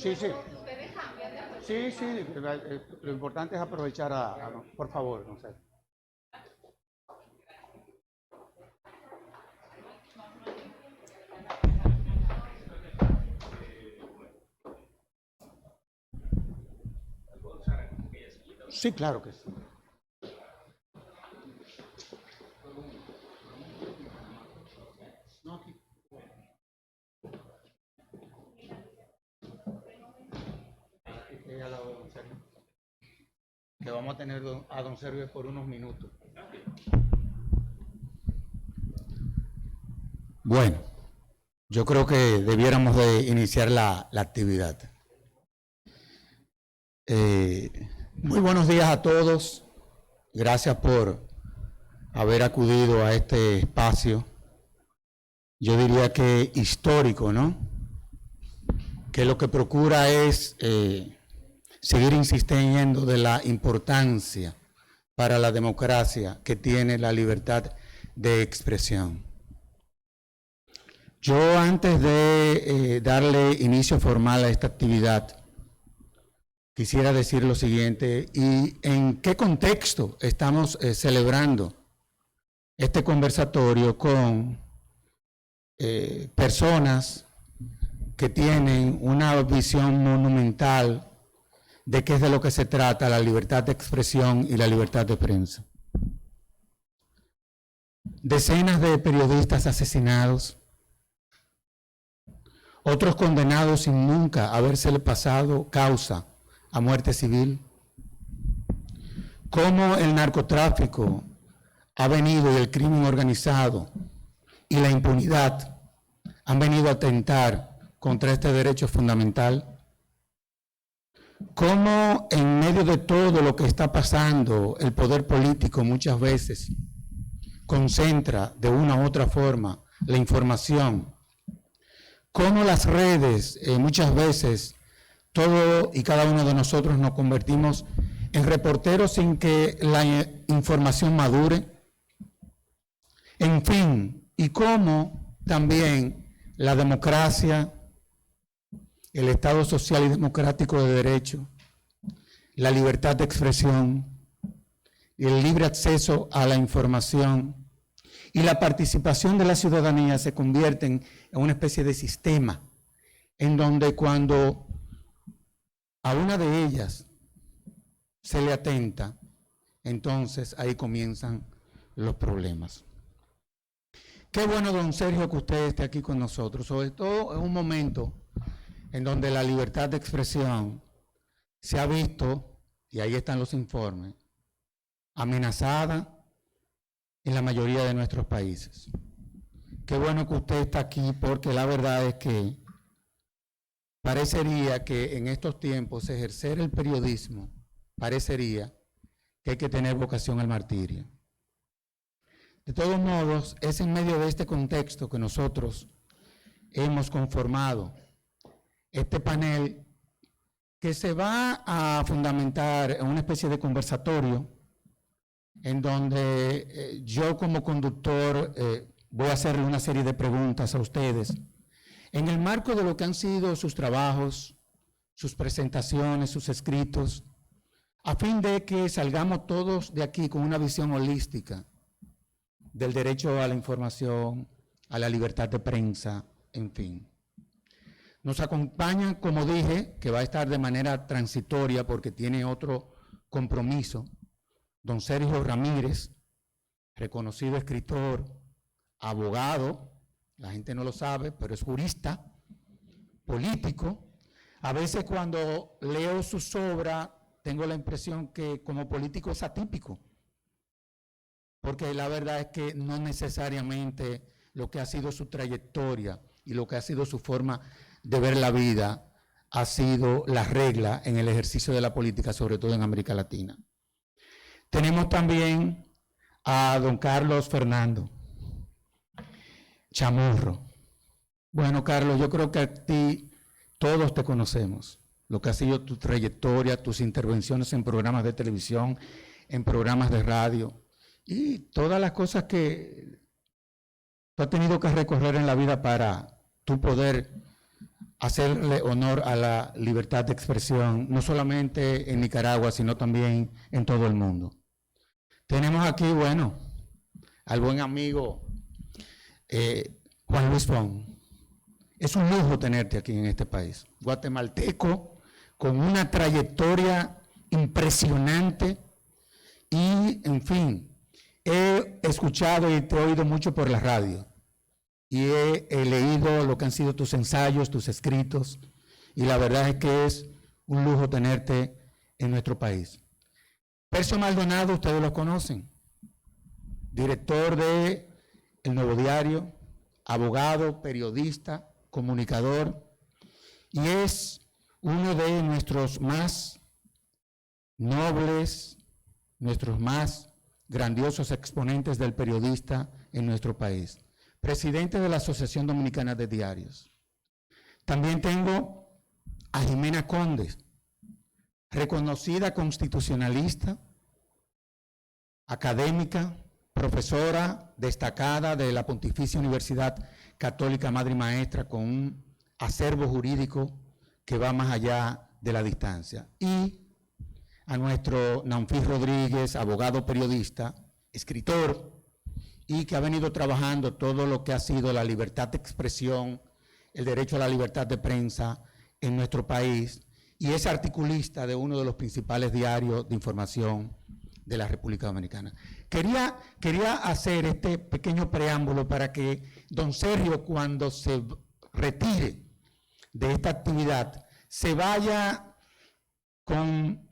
Sí, sí. Sí, sí, lo importante es aprovechar por favor, no sé. Sí, claro que sí. No, aquí. Que vamos a tener a don Sergio por unos minutos. Bueno, yo creo que debiéramos de iniciar la actividad. Muy buenos días a todos. Gracias por haber acudido a este espacio. Yo diría que histórico, ¿no? Que lo que procura es seguir insistiendo de la importancia para la democracia que tiene la libertad de expresión. Yo, antes de darle inicio formal a esta actividad, quisiera decir lo siguiente: y en qué contexto estamos celebrando este conversatorio con personas que tienen una visión monumental de qué es de lo que se trata la libertad de expresión y la libertad de prensa. Decenas de periodistas asesinados, otros condenados sin nunca habérsele pasado causa a muerte civil. Cómo el narcotráfico ha venido, y el crimen organizado y la impunidad han venido a atentar contra este derecho fundamental. Cómo en medio de todo lo que está pasando, el poder político muchas veces concentra de una u otra forma la información. Cómo las redes muchas veces todo y cada uno de nosotros nos convertimos en reporteros sin que la información madure. En fin, y cómo también la democracia, el Estado social y democrático de derecho, la libertad de expresión y el libre acceso a la información y la participación de la ciudadanía se convierten en una especie de sistema en donde cuando a una de ellas se le atenta, entonces ahí comienzan los problemas. Qué bueno, don Sergio, que usted esté aquí con nosotros, sobre todo en un momento en donde la libertad de expresión se ha visto, y ahí están los informes, amenazada en la mayoría de nuestros países. Qué bueno que usted está aquí, porque la verdad es que parecería que en estos tiempos ejercer el periodismo, parecería que hay que tener vocación al martirio. De todos modos, es en medio de este contexto que nosotros hemos conformado este panel que se va a fundamentar en una especie de conversatorio en donde yo como conductor voy a hacerle una serie de preguntas a ustedes en el marco de lo que han sido sus trabajos, sus presentaciones, sus escritos, a fin de que salgamos todos de aquí con una visión holística del derecho a la información, a la libertad de prensa, en fin. Nos acompaña, como dije, que va a estar de manera transitoria porque tiene otro compromiso, don Sergio Ramírez, reconocido escritor, abogado, la gente no lo sabe, pero es jurista, político. A veces cuando leo sus obras tengo la impresión que como político es atípico, porque la verdad es que no necesariamente lo que ha sido su trayectoria y lo que ha sido su forma de ver la vida ha sido la regla en el ejercicio de la política, sobre todo en América Latina. Tenemos también a don Carlos Fernando Chamorro. Bueno, Carlos, yo creo que a ti todos te conocemos, lo que ha sido tu trayectoria, tus intervenciones en programas de televisión, en programas de radio y todas las cosas que tú has tenido que recorrer en la vida para tú poder hacerle honor a la libertad de expresión, no solamente en Nicaragua, sino también en todo el mundo. Tenemos aquí, bueno, al buen amigo Juan Luis Font. Es un lujo tenerte aquí en este país. Guatemalteco, con una trayectoria impresionante y, en fin, he escuchado y te he oído mucho por la radio y he leído lo que han sido tus ensayos, tus escritos, y la verdad es que es un lujo tenerte en nuestro país. Percio Maldonado, ustedes lo conocen, director de El Nuevo Diario, abogado, periodista, comunicador, y es uno de nuestros más nobles, nuestros más grandiosos exponentes del periodista en nuestro país. Presidente de la Asociación Dominicana de Diarios. También tengo a Jimena Conde, reconocida constitucionalista, académica, profesora destacada de la Pontificia Universidad Católica Madre y Maestra, con un acervo jurídico que va más allá de la distancia. Y a nuestro Naunfí Rodríguez, abogado periodista, escritor, y que ha venido trabajando todo lo que ha sido la libertad de expresión, el derecho a la libertad de prensa en nuestro país, y es articulista de uno de los principales diarios de información de la República Dominicana. Quería hacer este pequeño preámbulo para que don Sergio, cuando se retire de esta actividad, se vaya con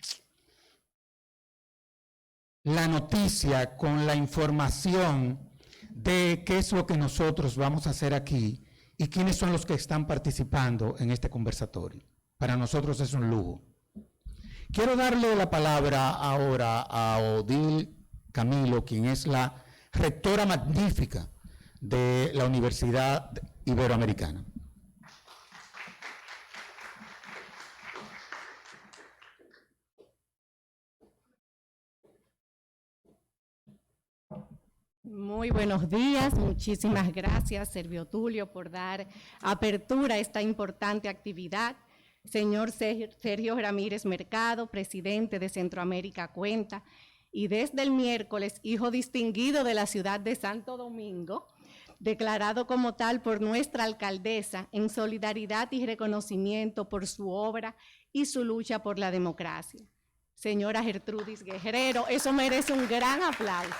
la noticia, con la información de qué es lo que nosotros vamos a hacer aquí y quiénes son los que están participando en este conversatorio. Para nosotros es un lujo. Quiero darle la palabra ahora a Odile Camilo, quien es la rectora magnífica de la Universidad Iberoamericana. Muy buenos días, muchísimas gracias, Servio Tulio, por dar apertura a esta importante actividad. Señor Sergio Ramírez Mercado, presidente de Centroamérica Cuenta, y desde el miércoles, hijo distinguido de la ciudad de Santo Domingo, declarado como tal por nuestra alcaldesa en solidaridad y reconocimiento por su obra y su lucha por la democracia. Señora Gertrudis Guerrero, eso merece un gran aplauso.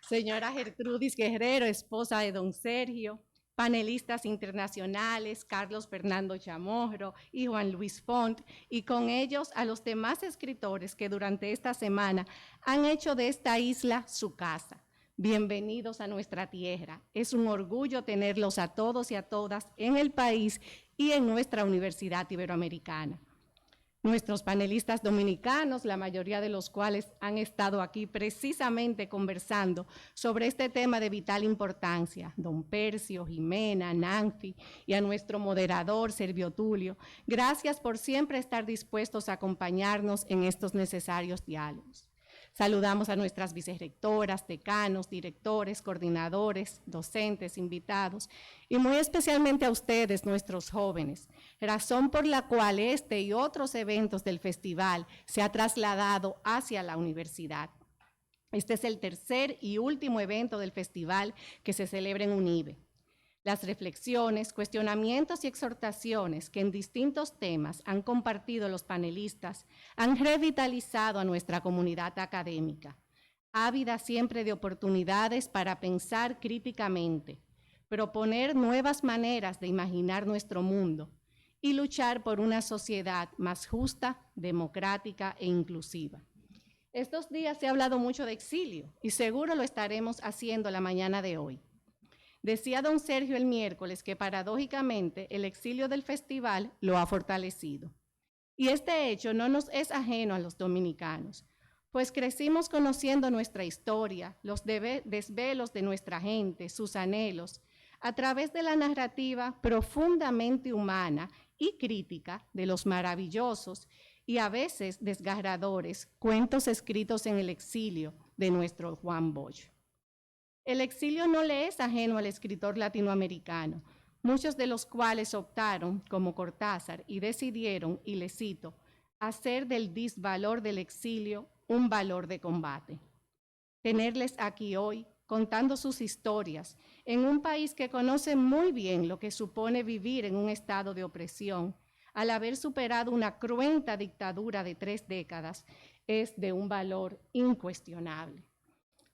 Señora Gertrudis Guerrero, esposa de don Sergio, panelistas internacionales, Carlos Fernando Chamorro y Juan Luis Font, y con ellos a los demás escritores que durante esta semana han hecho de esta isla su casa. Bienvenidos a nuestra tierra. Es un orgullo tenerlos a todos y a todas en el país y en nuestra Universidad Iberoamericana. Nuestros panelistas dominicanos, la mayoría de los cuales han estado aquí precisamente conversando sobre este tema de vital importancia, don Percio, Jimena, Nanfi, y a nuestro moderador, Servio Tulio, gracias por siempre estar dispuestos a acompañarnos en estos necesarios diálogos. Saludamos a nuestras vicerrectoras, decanos, directores, coordinadores, docentes, invitados, y muy especialmente a ustedes, nuestros jóvenes, razón por la cual este y otros eventos del festival se ha trasladado hacia la universidad. Este es el tercer y último evento del festival que se celebra en UNIBE. Las reflexiones, cuestionamientos y exhortaciones que en distintos temas han compartido los panelistas han revitalizado a nuestra comunidad académica, ávida siempre de oportunidades para pensar críticamente, proponer nuevas maneras de imaginar nuestro mundo y luchar por una sociedad más justa, democrática e inclusiva. Estos días se ha hablado mucho de exilio y seguro lo estaremos haciendo la mañana de hoy. Decía don Sergio el miércoles que paradójicamente el exilio del festival lo ha fortalecido. Y este hecho no nos es ajeno a los dominicanos, pues crecimos conociendo nuestra historia, los desvelos de nuestra gente, sus anhelos, a través de la narrativa profundamente humana y crítica de los maravillosos y a veces desgarradores cuentos escritos en el exilio de nuestro Juan Bosch. El exilio no le es ajeno al escritor latinoamericano, muchos de los cuales optaron, como Cortázar, y decidieron, y le cito, hacer del disvalor del exilio un valor de combate. Tenerles aquí hoy, contando sus historias, en un país que conoce muy bien lo que supone vivir en un estado de opresión, al haber superado una cruenta dictadura de 3 décadas, es de un valor incuestionable.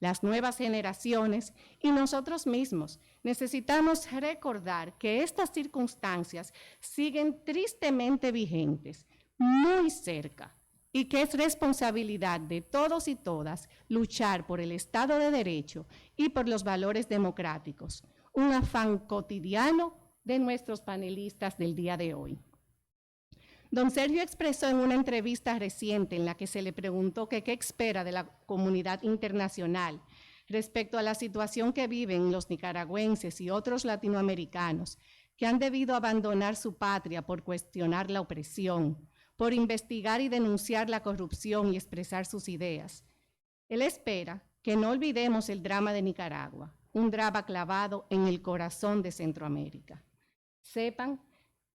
Las nuevas generaciones y nosotros mismos necesitamos recordar que estas circunstancias siguen tristemente vigentes, muy cerca, y que es responsabilidad de todos y todas luchar por el Estado de Derecho y por los valores democráticos, un afán cotidiano de nuestros panelistas del día de hoy. Don Sergio expresó en una entrevista reciente en la que se le preguntó que qué espera de la comunidad internacional respecto a la situación que viven los nicaragüenses y otros latinoamericanos que han debido abandonar su patria por cuestionar la opresión, por investigar y denunciar la corrupción y expresar sus ideas. Él espera que no olvidemos el drama de Nicaragua, un drama clavado en el corazón de Centroamérica. Sepan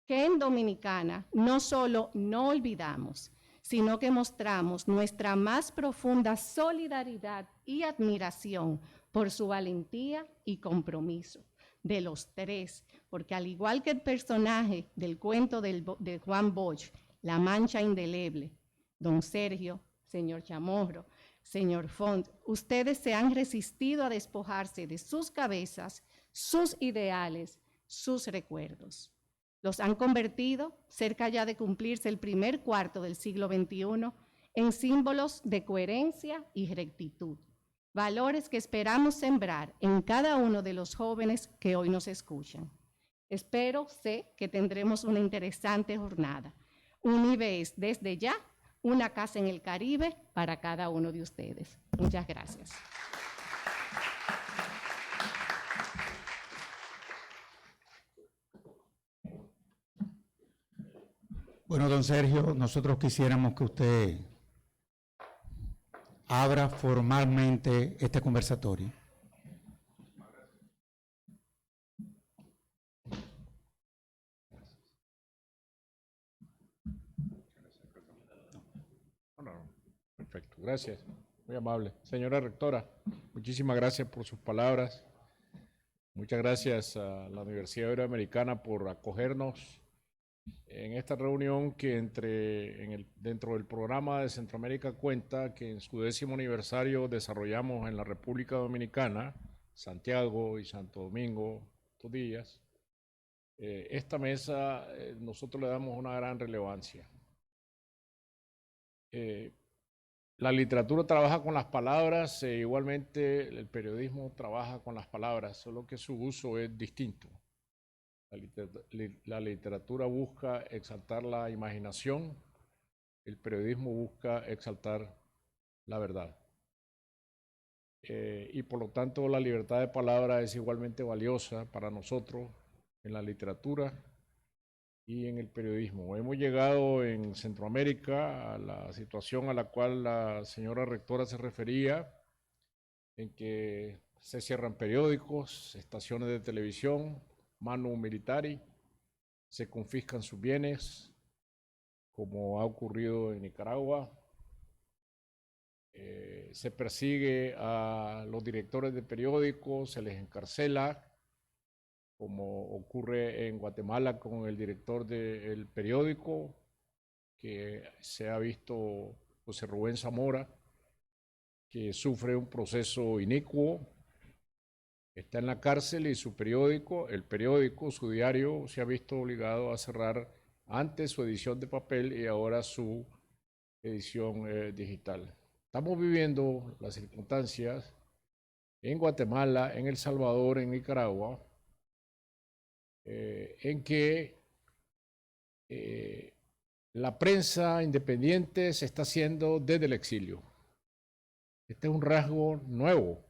que en Dominicana no solo no olvidamos, sino que mostramos nuestra más profunda solidaridad y admiración por su valentía y compromiso, de los tres, porque al igual que el personaje del cuento de Juan Bosch, La Mancha Indeleble, don Sergio, señor Chamorro, señor Font, ustedes se han resistido a despojarse de sus cabezas, sus ideales, sus recuerdos. Los han convertido, cerca ya de cumplirse el primer cuarto del siglo XXI, en símbolos de coherencia y rectitud, valores que esperamos sembrar en cada uno de los jóvenes que hoy nos escuchan. Sé que tendremos una interesante jornada. UNIBE es desde ya una casa en el Caribe para cada uno de ustedes. Muchas gracias. Bueno, don Sergio, nosotros quisiéramos que usted abra formalmente este conversatorio. Perfecto, gracias, muy amable. Señora rectora, muchísimas gracias por sus palabras. Muchas gracias a la Universidad Iberoamericana por acogernos en esta reunión que dentro del programa de Centroamérica Cuenta, que en su 10º aniversario desarrollamos en la República Dominicana, Santiago y Santo Domingo, estos días. Esta mesa nosotros le damos una gran relevancia. La literatura trabaja con las palabras, igualmente el periodismo trabaja con las palabras, solo que su uso es distinto. La literatura busca exaltar la imaginación, el periodismo busca exaltar la verdad. Y por lo tanto la libertad de palabra es igualmente valiosa para nosotros en la literatura y en el periodismo. Hemos llegado en Centroamérica a la situación a la cual la señora rectora se refería, en que se cierran periódicos, estaciones de televisión, manu militari, se confiscan sus bienes, como ha ocurrido en Nicaragua. Se persigue a los directores de periódicos, se les encarcela, como ocurre en Guatemala con el director del periódico, que se ha visto, José Rubén Zamora, que sufre un proceso inicuo, está en la cárcel y su periódico, su diario, se ha visto obligado a cerrar antes su edición de papel y ahora su edición digital. Estamos viviendo las circunstancias en Guatemala, en El Salvador, en Nicaragua, en que la prensa independiente se está haciendo desde el exilio. Este es un rasgo nuevo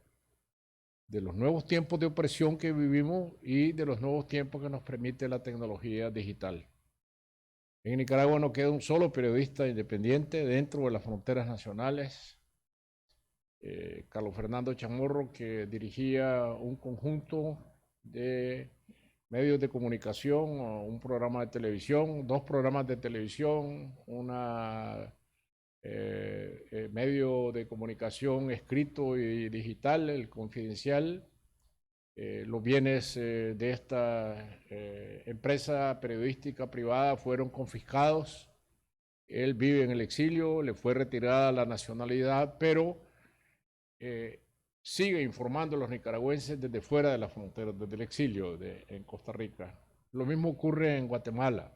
de los nuevos tiempos de opresión que vivimos y de los nuevos tiempos que nos permite la tecnología digital. En Nicaragua no queda un solo periodista independiente dentro de las fronteras nacionales. Carlos Fernando Chamorro, que dirigía un conjunto de medios de comunicación, un programa de televisión, 2 programas de televisión, una medio de comunicación escrito y digital, El Confidencial. Los bienes de esta empresa periodística privada fueron confiscados. Él vive en el exilio, le fue retirada la nacionalidad, pero sigue informando a los nicaragüenses desde fuera de las fronteras, desde el exilio en Costa Rica. Lo mismo ocurre en Guatemala.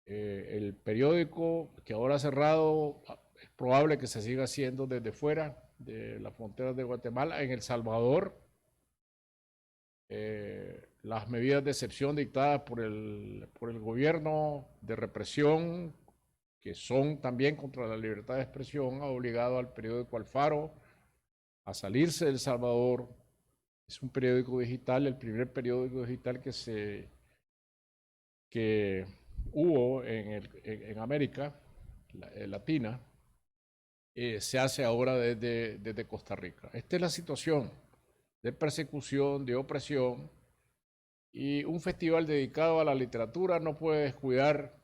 El periódico que ahora ha cerrado, es probable que se siga haciendo desde fuera de las fronteras de Guatemala. En El Salvador, las medidas de excepción dictadas por el gobierno de represión, que son también contra la libertad de expresión, ha obligado al periódico Alfaro a salirse de El Salvador. Es un periódico digital, el primer periódico digital que hubo en América Latina, se hace ahora desde Costa Rica. Esta es la situación de persecución, de opresión, y un festival dedicado a la literatura no puede descuidar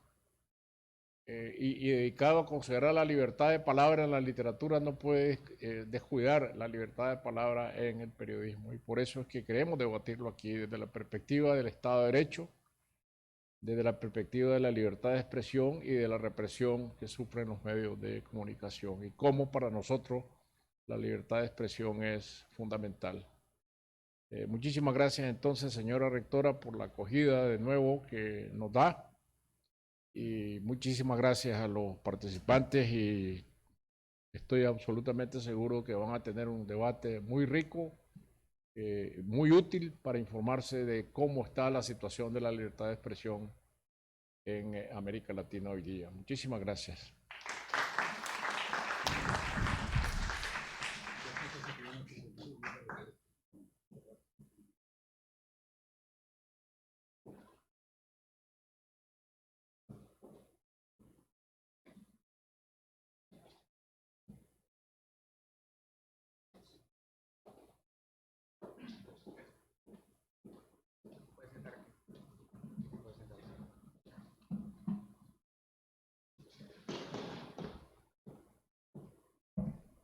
y dedicado a considerar la libertad de palabra en la literatura no puede descuidar la libertad de palabra en el periodismo. Y por eso es que queremos debatirlo aquí desde la perspectiva del Estado de Derecho, desde la perspectiva de la libertad de expresión y de la represión que sufren los medios de comunicación y cómo para nosotros la libertad de expresión es fundamental. Muchísimas gracias entonces, señora rectora, por la acogida de nuevo que nos da. Y muchísimas gracias a los participantes y estoy absolutamente seguro que van a tener un debate muy rico, muy útil para informarse de cómo está la situación de la libertad de expresión en América Latina hoy día. Muchísimas gracias.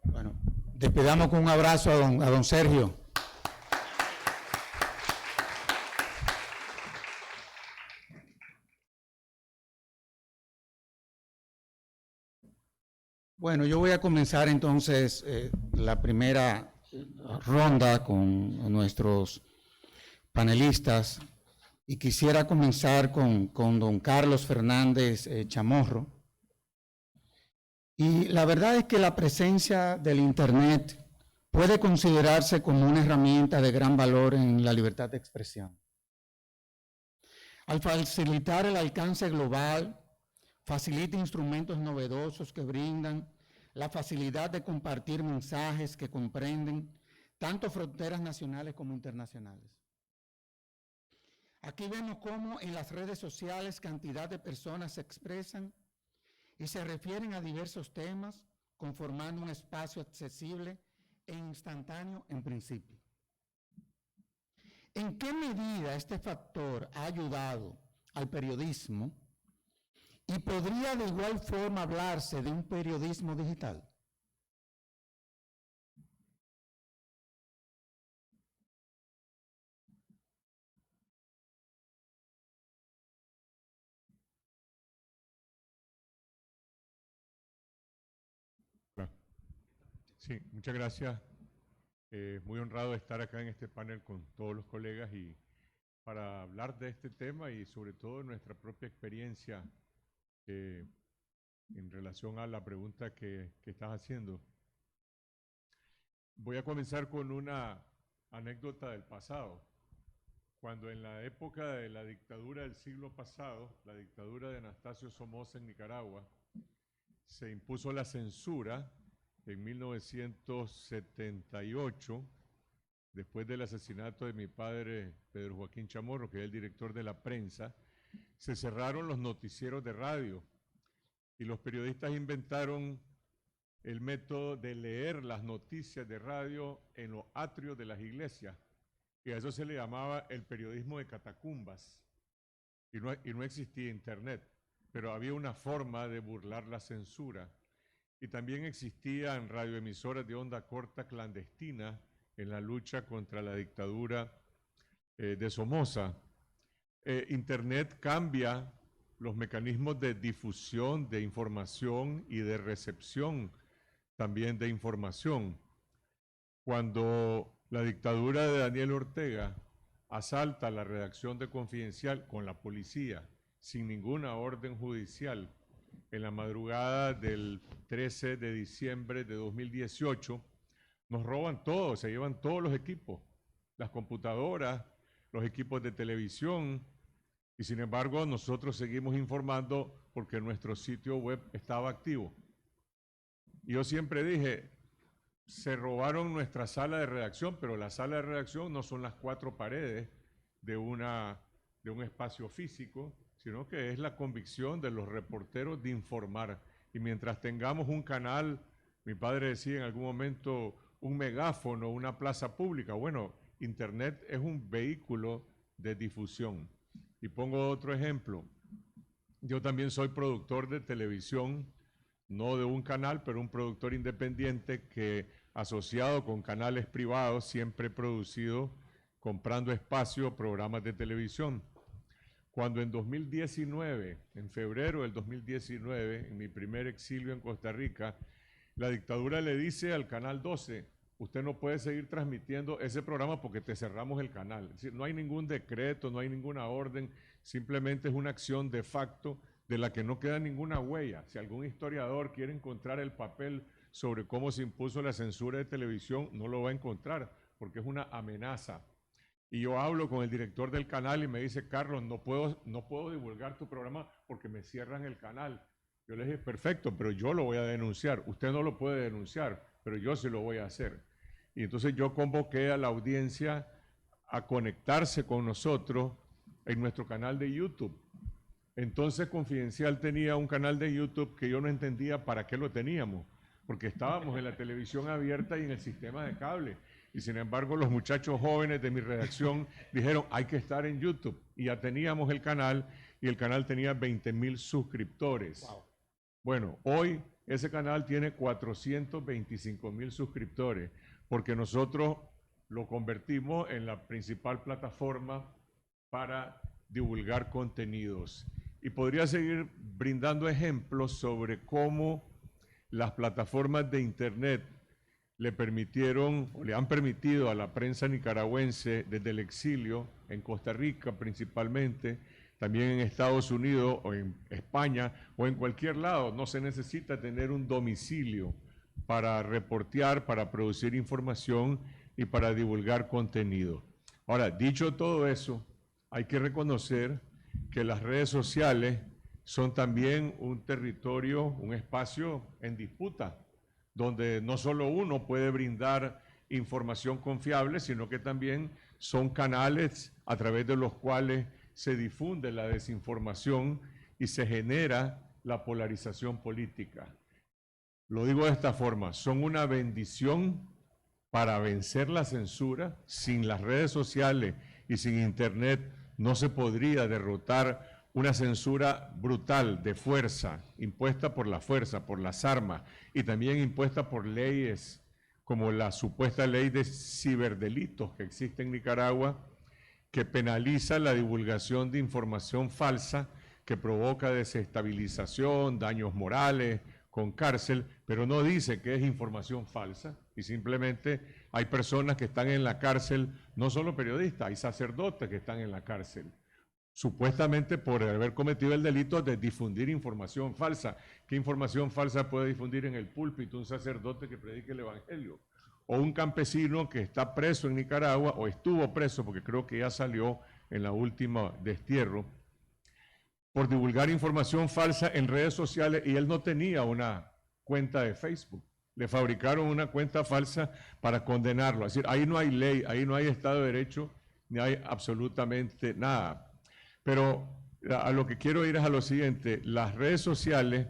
Bueno, despedamos con un abrazo a don Sergio. Bueno, yo voy a comenzar entonces la primera ronda con nuestros panelistas y quisiera comenzar con don Carlos Fernández Chamorro. Y la verdad es que la presencia del Internet puede considerarse como una herramienta de gran valor en la libertad de expresión. Al facilitar el alcance global, facilita instrumentos novedosos que brindan la facilidad de compartir mensajes que comprenden tanto fronteras nacionales como internacionales. Aquí vemos cómo en las redes sociales cantidad de personas se expresan y se refieren a diversos temas, conformando un espacio accesible e instantáneo en principio. ¿En qué medida este factor ha ayudado al periodismo y podría de igual forma hablarse de un periodismo digital? Sí, muchas gracias. Muy honrado de estar acá en este panel con todos los colegas y para hablar de este tema y sobre todo de nuestra propia experiencia en relación a la pregunta que estás haciendo. Voy a comenzar con una anécdota del pasado. Cuando en la época de la dictadura del siglo pasado, la dictadura de Anastasio Somoza en Nicaragua, se impuso la censura en 1978, después del asesinato de mi padre, Pedro Joaquín Chamorro, que es el director de la prensa. Se cerraron los noticieros de radio y los periodistas inventaron el método de leer las noticias de radio en los atrios de las iglesias, y a eso se le llamaba el periodismo de catacumbas, y no existía internet, pero había una forma de burlar la censura. Y también existían radioemisoras de onda corta clandestinas en la lucha contra la dictadura de Somoza. Internet cambia los mecanismos de difusión de información y de recepción también de información. Cuando la dictadura de Daniel Ortega asalta la redacción de Confidencial con la policía, sin ninguna orden judicial, en la madrugada del 13 de diciembre de 2018, nos roban todo, se llevan todos los equipos, las computadoras, los equipos de televisión, y sin embargo nosotros seguimos informando porque nuestro sitio web estaba activo. Y yo siempre dije, se robaron nuestra sala de redacción, pero la sala de redacción no son las 4 paredes de un espacio físico, sino que es la convicción de los reporteros de informar. Y mientras tengamos un canal, mi padre decía en algún momento, un megáfono, una plaza pública, bueno, Internet es un vehículo de difusión. Y pongo otro ejemplo. Yo también soy productor de televisión, no de un canal, pero un productor independiente que, asociado con canales privados, siempre he producido, comprando espacio, programas de televisión. Cuando en 2019, en febrero del 2019, en mi primer exilio en Costa Rica, la dictadura le dice al Canal 12, usted no puede seguir transmitiendo ese programa porque te cerramos el canal. Es decir, no hay ningún decreto, no hay ninguna orden, simplemente es una acción de facto de la que no queda ninguna huella. Si algún historiador quiere encontrar el papel sobre cómo se impuso la censura de televisión, no lo va a encontrar, porque es una amenaza. Y yo hablo con el director del canal y me dice, Carlos, no puedo divulgar tu programa porque me cierran el canal. Yo le dije, perfecto, pero yo lo voy a denunciar. Usted no lo puede denunciar, pero yo sí lo voy a hacer. Y entonces yo convoqué a la audiencia a conectarse con nosotros en nuestro canal de YouTube. Entonces Confidencial tenía un canal de YouTube que yo no entendía para qué lo teníamos, porque estábamos en la televisión abierta y en el sistema de cable. Y sin embargo los muchachos jóvenes de mi redacción dijeron, hay que estar en YouTube. Y ya teníamos el canal, y el canal tenía 20,000 suscriptores. Wow. Bueno, hoy ese canal tiene 425,000 suscriptores, porque nosotros lo convertimos en la principal plataforma para divulgar contenidos. Y podría seguir brindando ejemplos sobre cómo las plataformas de Internet le permitieron o le han permitido a la prensa nicaragüense desde el exilio, en Costa Rica principalmente, también en Estados Unidos o en España o en cualquier lado. No se necesita tener un domicilio para reportear, para producir información y para divulgar contenido. Ahora, dicho todo eso, hay que reconocer que las redes sociales son también un territorio, un espacio en disputa, donde no solo uno puede brindar información confiable, sino que también son canales a través de los cuales se difunde la desinformación y se genera la polarización política. Lo digo de esta forma, son una bendición para vencer la censura. Sin las redes sociales y sin Internet no se podría derrotar una censura brutal, de fuerza, impuesta por la fuerza, por las armas, y también impuesta por leyes como la supuesta ley de ciberdelitos que existe en Nicaragua, que penaliza la divulgación de información falsa que provoca desestabilización, daños morales, con cárcel, pero no dice que es información falsa y simplemente hay personas que están en la cárcel, no solo periodistas, hay sacerdotes que están en la cárcel, supuestamente por haber cometido el delito de difundir información falsa. ¿Qué información falsa puede difundir en el púlpito un sacerdote que predique el evangelio? O un campesino que está preso en Nicaragua, o estuvo preso, porque creo que ya salió en la última destierro, por divulgar información falsa en redes sociales, y él no tenía una cuenta de Facebook. Le fabricaron una cuenta falsa para condenarlo. Es decir, ahí no hay ley, ahí no hay Estado de Derecho, ni hay absolutamente nada. Pero a lo que quiero ir es a lo siguiente: las redes sociales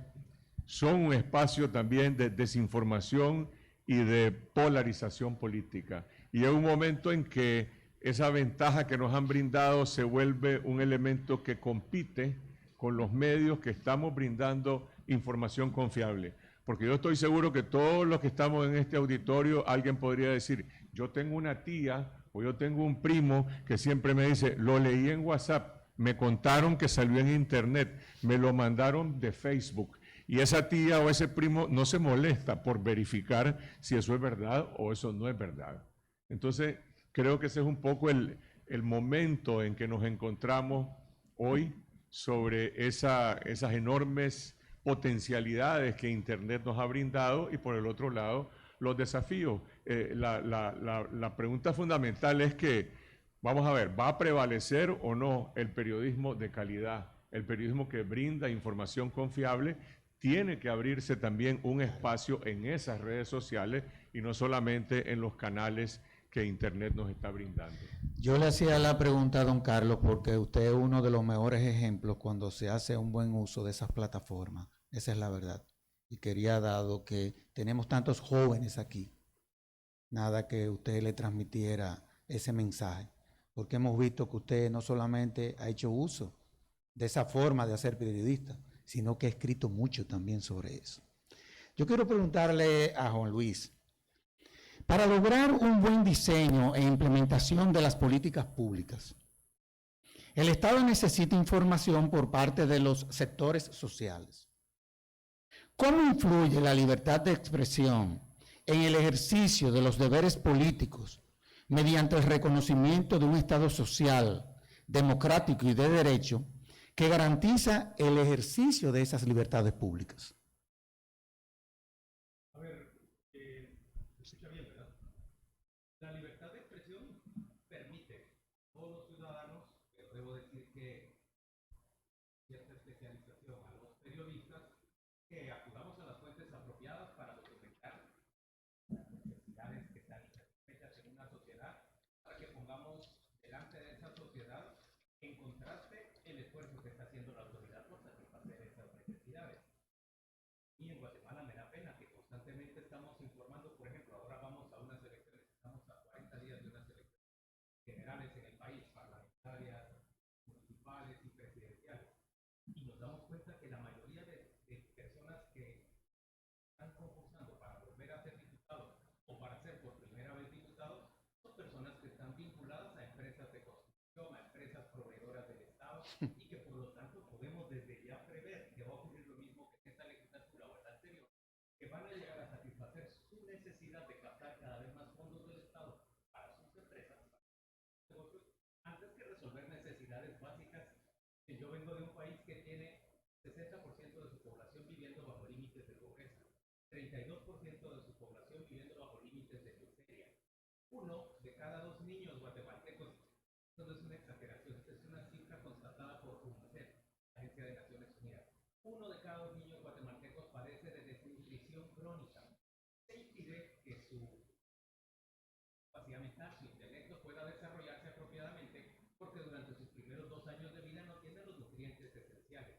son un espacio también de desinformación y de polarización política. Y es un momento en que esa ventaja que nos han brindado se vuelve un elemento que compite con los medios que estamos brindando información confiable. Porque yo estoy seguro que todos los que estamos en este auditorio, alguien podría decir, yo tengo una tía o yo tengo un primo que siempre me dice, lo leí en WhatsApp, me contaron que salió en internet, me lo mandaron de Facebook. Y esa tía o ese primo no se molesta por verificar si eso es verdad o eso no es verdad. Entonces, creo que ese es un poco el momento en que nos encontramos hoy sobre esas enormes potencialidades que Internet nos ha brindado y por el otro lado, los desafíos. La pregunta fundamental es que, vamos a ver, ¿va a prevalecer o no el periodismo de calidad? El periodismo que brinda información confiable. Tiene que abrirse también un espacio en esas redes sociales y no solamente en los canales que Internet nos está brindando. Yo le hacía la pregunta a don Carlos porque usted es uno de los mejores ejemplos cuando se hace un buen uso de esas plataformas. Esa es la verdad. Y quería, dado que tenemos tantos jóvenes aquí, nada que usted le transmitiera ese mensaje, porque hemos visto que usted no solamente ha hecho uso de esa forma de hacer periodista, sino que ha escrito mucho también sobre eso. Yo quiero preguntarle a Juan Luis, para lograr un buen diseño e implementación de las políticas públicas, el Estado necesita información por parte de los sectores sociales. ¿Cómo influye la libertad de expresión en el ejercicio de los deberes políticos mediante el reconocimiento de un Estado social, democrático y de derecho que garantiza el ejercicio de esas libertades públicas? A ver, escucha bien, ¿verdad? La libertad de expresión permite a todos los ciudadanos, pero debo decir que cierta especialización a los periodistas, que acudamos a las fuentes apropiadas para documentar las necesidades que están insatisfechas en una sociedad, para que pongamos delante de esa sociedad en contraste el esfuerzo que está haciendo la autoridad por satisfacer esas necesidades. Y en Guatemala me da pena que constantemente estamos informando, por ejemplo, ahora vamos a unas elecciones, estamos a 40 días de unas elecciones generales en el país, parlamentarias, municipales y presidenciales. Y nos damos cuenta que la mayoría de personas que están concursando para volver a ser diputados o para ser por primera vez diputados son personas que están vinculadas a empresas de construcción, a empresas proveedoras del Estado y que por lo tanto podemos desde ya prever que va a ocurrir lo mismo que en esta legislatura o en la anterior, que van a llegar a satisfacer su necesidad de captar cada vez más fondos del Estado para sus empresas, para sus negocios, antes que resolver necesidades básicas. Yo vengo de un país que tiene 60% de su población viviendo bajo límites de pobreza, 32% de su población viviendo bajo límites de miseria. 1 de cada 2 niños guatemaltecos, esto no es una exageración, esta es una cifra constatada por UNICEF, la Agencia de Naciones Unidas. 1 de cada 2 niños guatemaltecos padece de desnutrición crónica. Se impide que su capacidad mental, su intelecto pueda desarrollarse apropiadamente porque durante sus primeros 2 años de vida no tiene los nutrientes esenciales.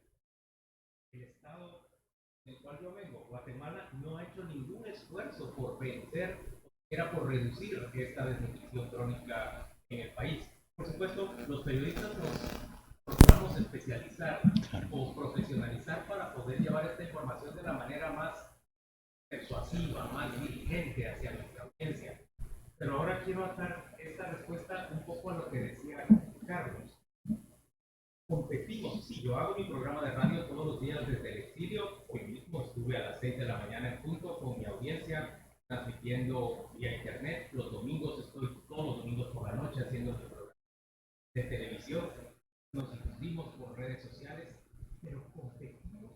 El Estado del cual yo vengo, Guatemala, no ha hecho ningún esfuerzo por vencer, era por reducir esta desnutrición crónica en el país. Por supuesto, los periodistas nos procuramos especializar o profesionalizar para poder llevar esta información de la manera más persuasiva, más diligente hacia nuestra audiencia. Pero ahora quiero atar esta respuesta un poco a lo que decía Carlos. Competimos. Si yo hago mi programa de radio todos los días desde el exilio, hoy mismo estuve estuve a las 6 de la mañana en punto con mi audiencia, transmitiendo vía internet. Los domingos estoy todos los domingos por la noche haciendo mi programa de televisión. Nos difundimos por redes sociales, pero competimos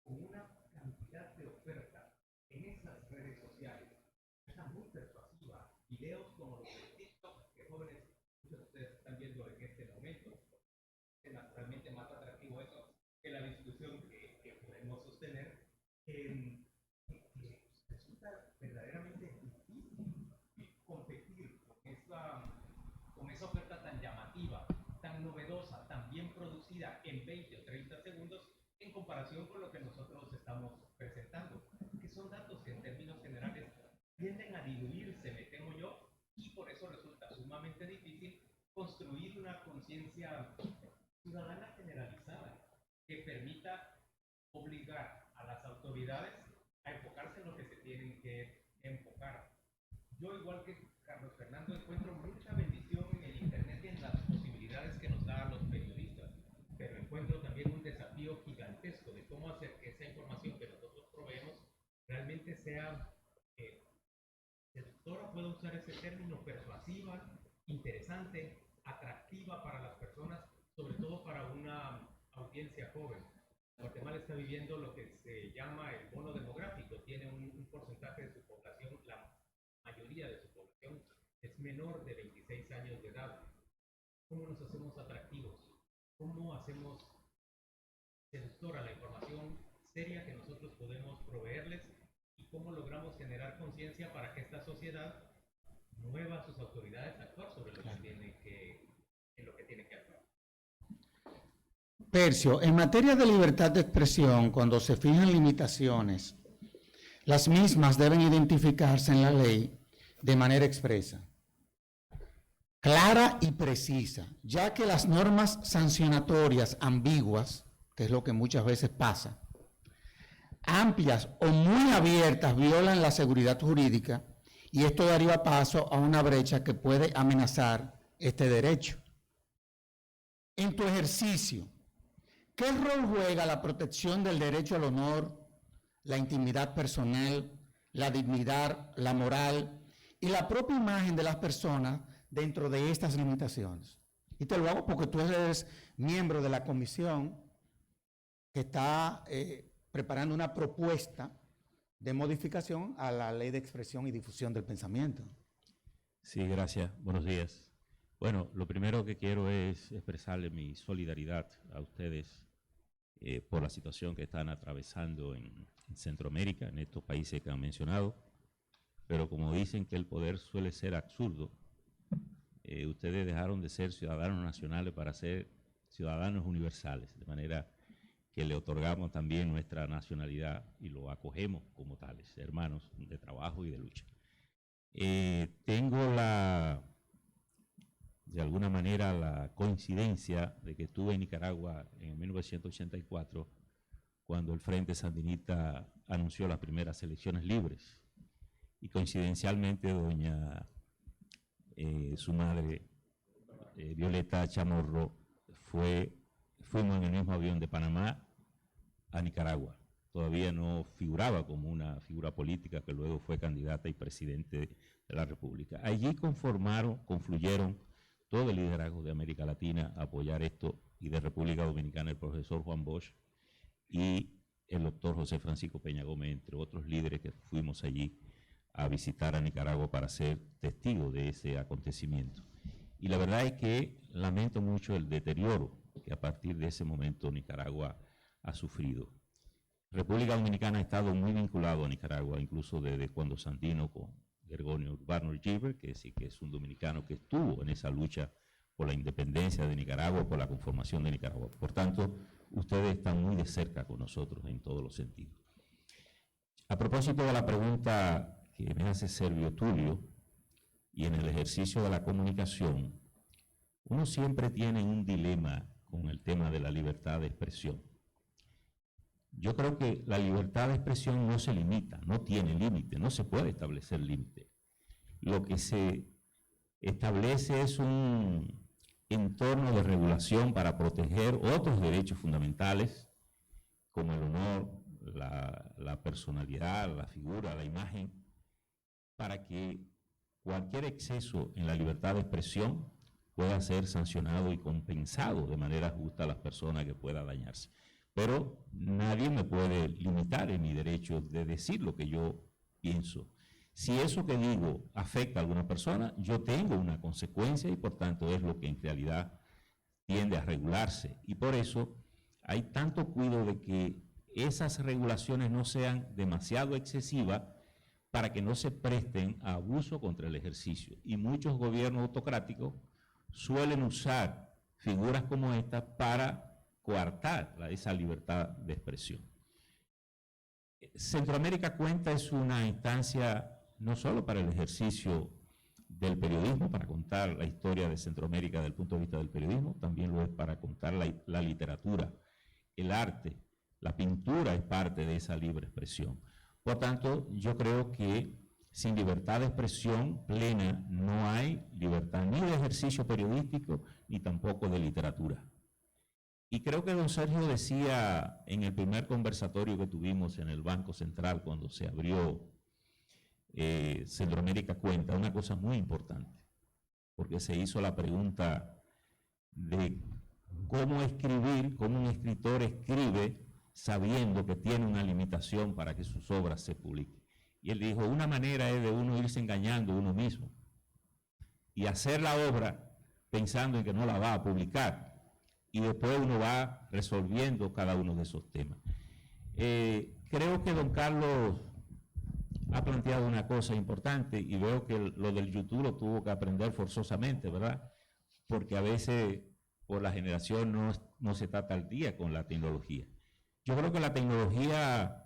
con una cantidad de oferta en esas redes sociales. Está muy persuasiva. Videos como los de TikTok, que jóvenes, muchos de ustedes están viendo en este momento. Es naturalmente más atractivo eso que la discusión que podemos sostener. Resulta verdaderamente difícil competir con esa oferta tan llamativa, tan novedosa, tan bien producida en 20 o 30 segundos en comparación con lo que nosotros estamos presentando, que son datos que en términos generales tienden a diluirse, me temo yo, y por eso resulta sumamente difícil construir una conciencia ciudadana generalizada que permita obligar a las autoridades a enfocarse en lo que se tienen que enfocar. Yo, igual que Carlos Fernando, encuentro mucha bendición en el Internet y en las posibilidades que nos da a los periodistas, pero encuentro también un desafío gigantesco de cómo hacer que esa información que nosotros proveemos realmente sea seductora, puedo usar ese término, persuasiva, interesante, atractiva para las personas, sobre todo para una audiencia joven. Guatemala está viviendo lo que se llama el bono demográfico, tiene un porcentaje de su población, la mayoría de su población es menor de 26 años de edad. ¿Cómo nos hacemos atractivos? ¿Cómo hacemos seductora la información seria que nosotros podemos proveerles? ¿Y cómo logramos generar conciencia para que esta sociedad mueva a sus autoridades a actuar sobre lo que tiene que actuar? Percio, en materia de libertad de expresión, cuando se fijan limitaciones, las mismas deben identificarse en la ley de manera expresa, clara y precisa, ya que las normas sancionatorias ambiguas, que es lo que muchas veces pasa, amplias o muy abiertas violan la seguridad jurídica y esto daría paso a una brecha que puede amenazar este derecho. En tu ejercicio, ¿qué rol juega la protección del derecho al honor, la intimidad personal, la dignidad, la moral y la propia imagen de las personas dentro de estas limitaciones? Y te lo hago porque tú eres miembro de la comisión que está preparando una propuesta de modificación a la Ley de Expresión y Difusión del Pensamiento. Sí, gracias. Buenos días. Bueno, lo primero que quiero es expresarle mi solidaridad a ustedes por la situación que están atravesando en Centroamérica, en estos países que han mencionado, pero como dicen que el poder suele ser absurdo, ustedes dejaron de ser ciudadanos nacionales para ser ciudadanos universales, de manera que le otorgamos también nuestra nacionalidad y lo acogemos como tales, hermanos de trabajo y de lucha. Tengo de alguna manera la coincidencia de que estuve en Nicaragua en 1984, cuando el Frente Sandinista anunció las primeras elecciones libres. Y coincidencialmente su madre, Violeta Chamorro, fuimos en el mismo avión de Panamá a Nicaragua. Todavía no figuraba como una figura política, que luego fue candidata y presidente de la República. Allí confluyeron todo el liderazgo de América Latina a apoyar esto, y de República Dominicana el profesor Juan Bosch y el doctor José Francisco Peña Gómez, entre otros líderes que fuimos allí a visitar a Nicaragua para ser testigos de ese acontecimiento. Y la verdad es que lamento mucho el deterioro que a partir de ese momento Nicaragua ha sufrido. República Dominicana ha estado muy vinculado a Nicaragua, incluso desde cuando Sandino con Gergonio Urbano Gilbert, que sí que es un dominicano que estuvo en esa lucha por la independencia de Nicaragua, por la conformación de Nicaragua. Por tanto, ustedes están muy de cerca con nosotros en todos los sentidos. A propósito de la pregunta que me hace Servio Tulio, y en el ejercicio de la comunicación, uno siempre tiene un dilema con el tema de la libertad de expresión. Yo creo que la libertad de expresión no se limita, no tiene límite, no se puede establecer límite. Lo que se establece es un entorno de regulación para proteger otros derechos fundamentales, como el honor, la personalidad, la figura, la imagen, para que cualquier exceso en la libertad de expresión pueda ser sancionado y compensado de manera justa a las personas que pueda dañarse. Pero nadie me puede limitar en mi derecho de decir lo que yo pienso. Si eso que digo afecta a alguna persona, yo tengo una consecuencia y por tanto es lo que en realidad tiende a regularse. Y por eso hay tanto cuidado de que esas regulaciones no sean demasiado excesivas para que no se presten a abuso contra el ejercicio. Y muchos gobiernos autocráticos suelen usar figuras como esta para coartar esa libertad de expresión. Centroamérica Cuenta es una instancia no solo para el ejercicio del periodismo, para contar la historia de Centroamérica desde el punto de vista del periodismo, también lo es para contar la literatura, el arte, la pintura es parte de esa libre expresión. Por tanto, yo creo que sin libertad de expresión plena no hay libertad ni de ejercicio periodístico ni tampoco de literatura. Y creo que don Sergio decía en el primer conversatorio que tuvimos en el Banco Central cuando se abrió Centroamérica Cuenta, una cosa muy importante, porque se hizo la pregunta de cómo escribir, cómo un escritor escribe sabiendo que tiene una limitación para que sus obras se publiquen. Y él dijo, una manera es de uno irse engañando a uno mismo y hacer la obra pensando en que no la va a publicar, y después uno va resolviendo cada uno de esos temas. Creo que don Carlos ha planteado una cosa importante y veo que lo del YouTube lo tuvo que aprender forzosamente, ¿verdad? Porque a veces por la generación no se está al día con la tecnología. Yo creo que la tecnología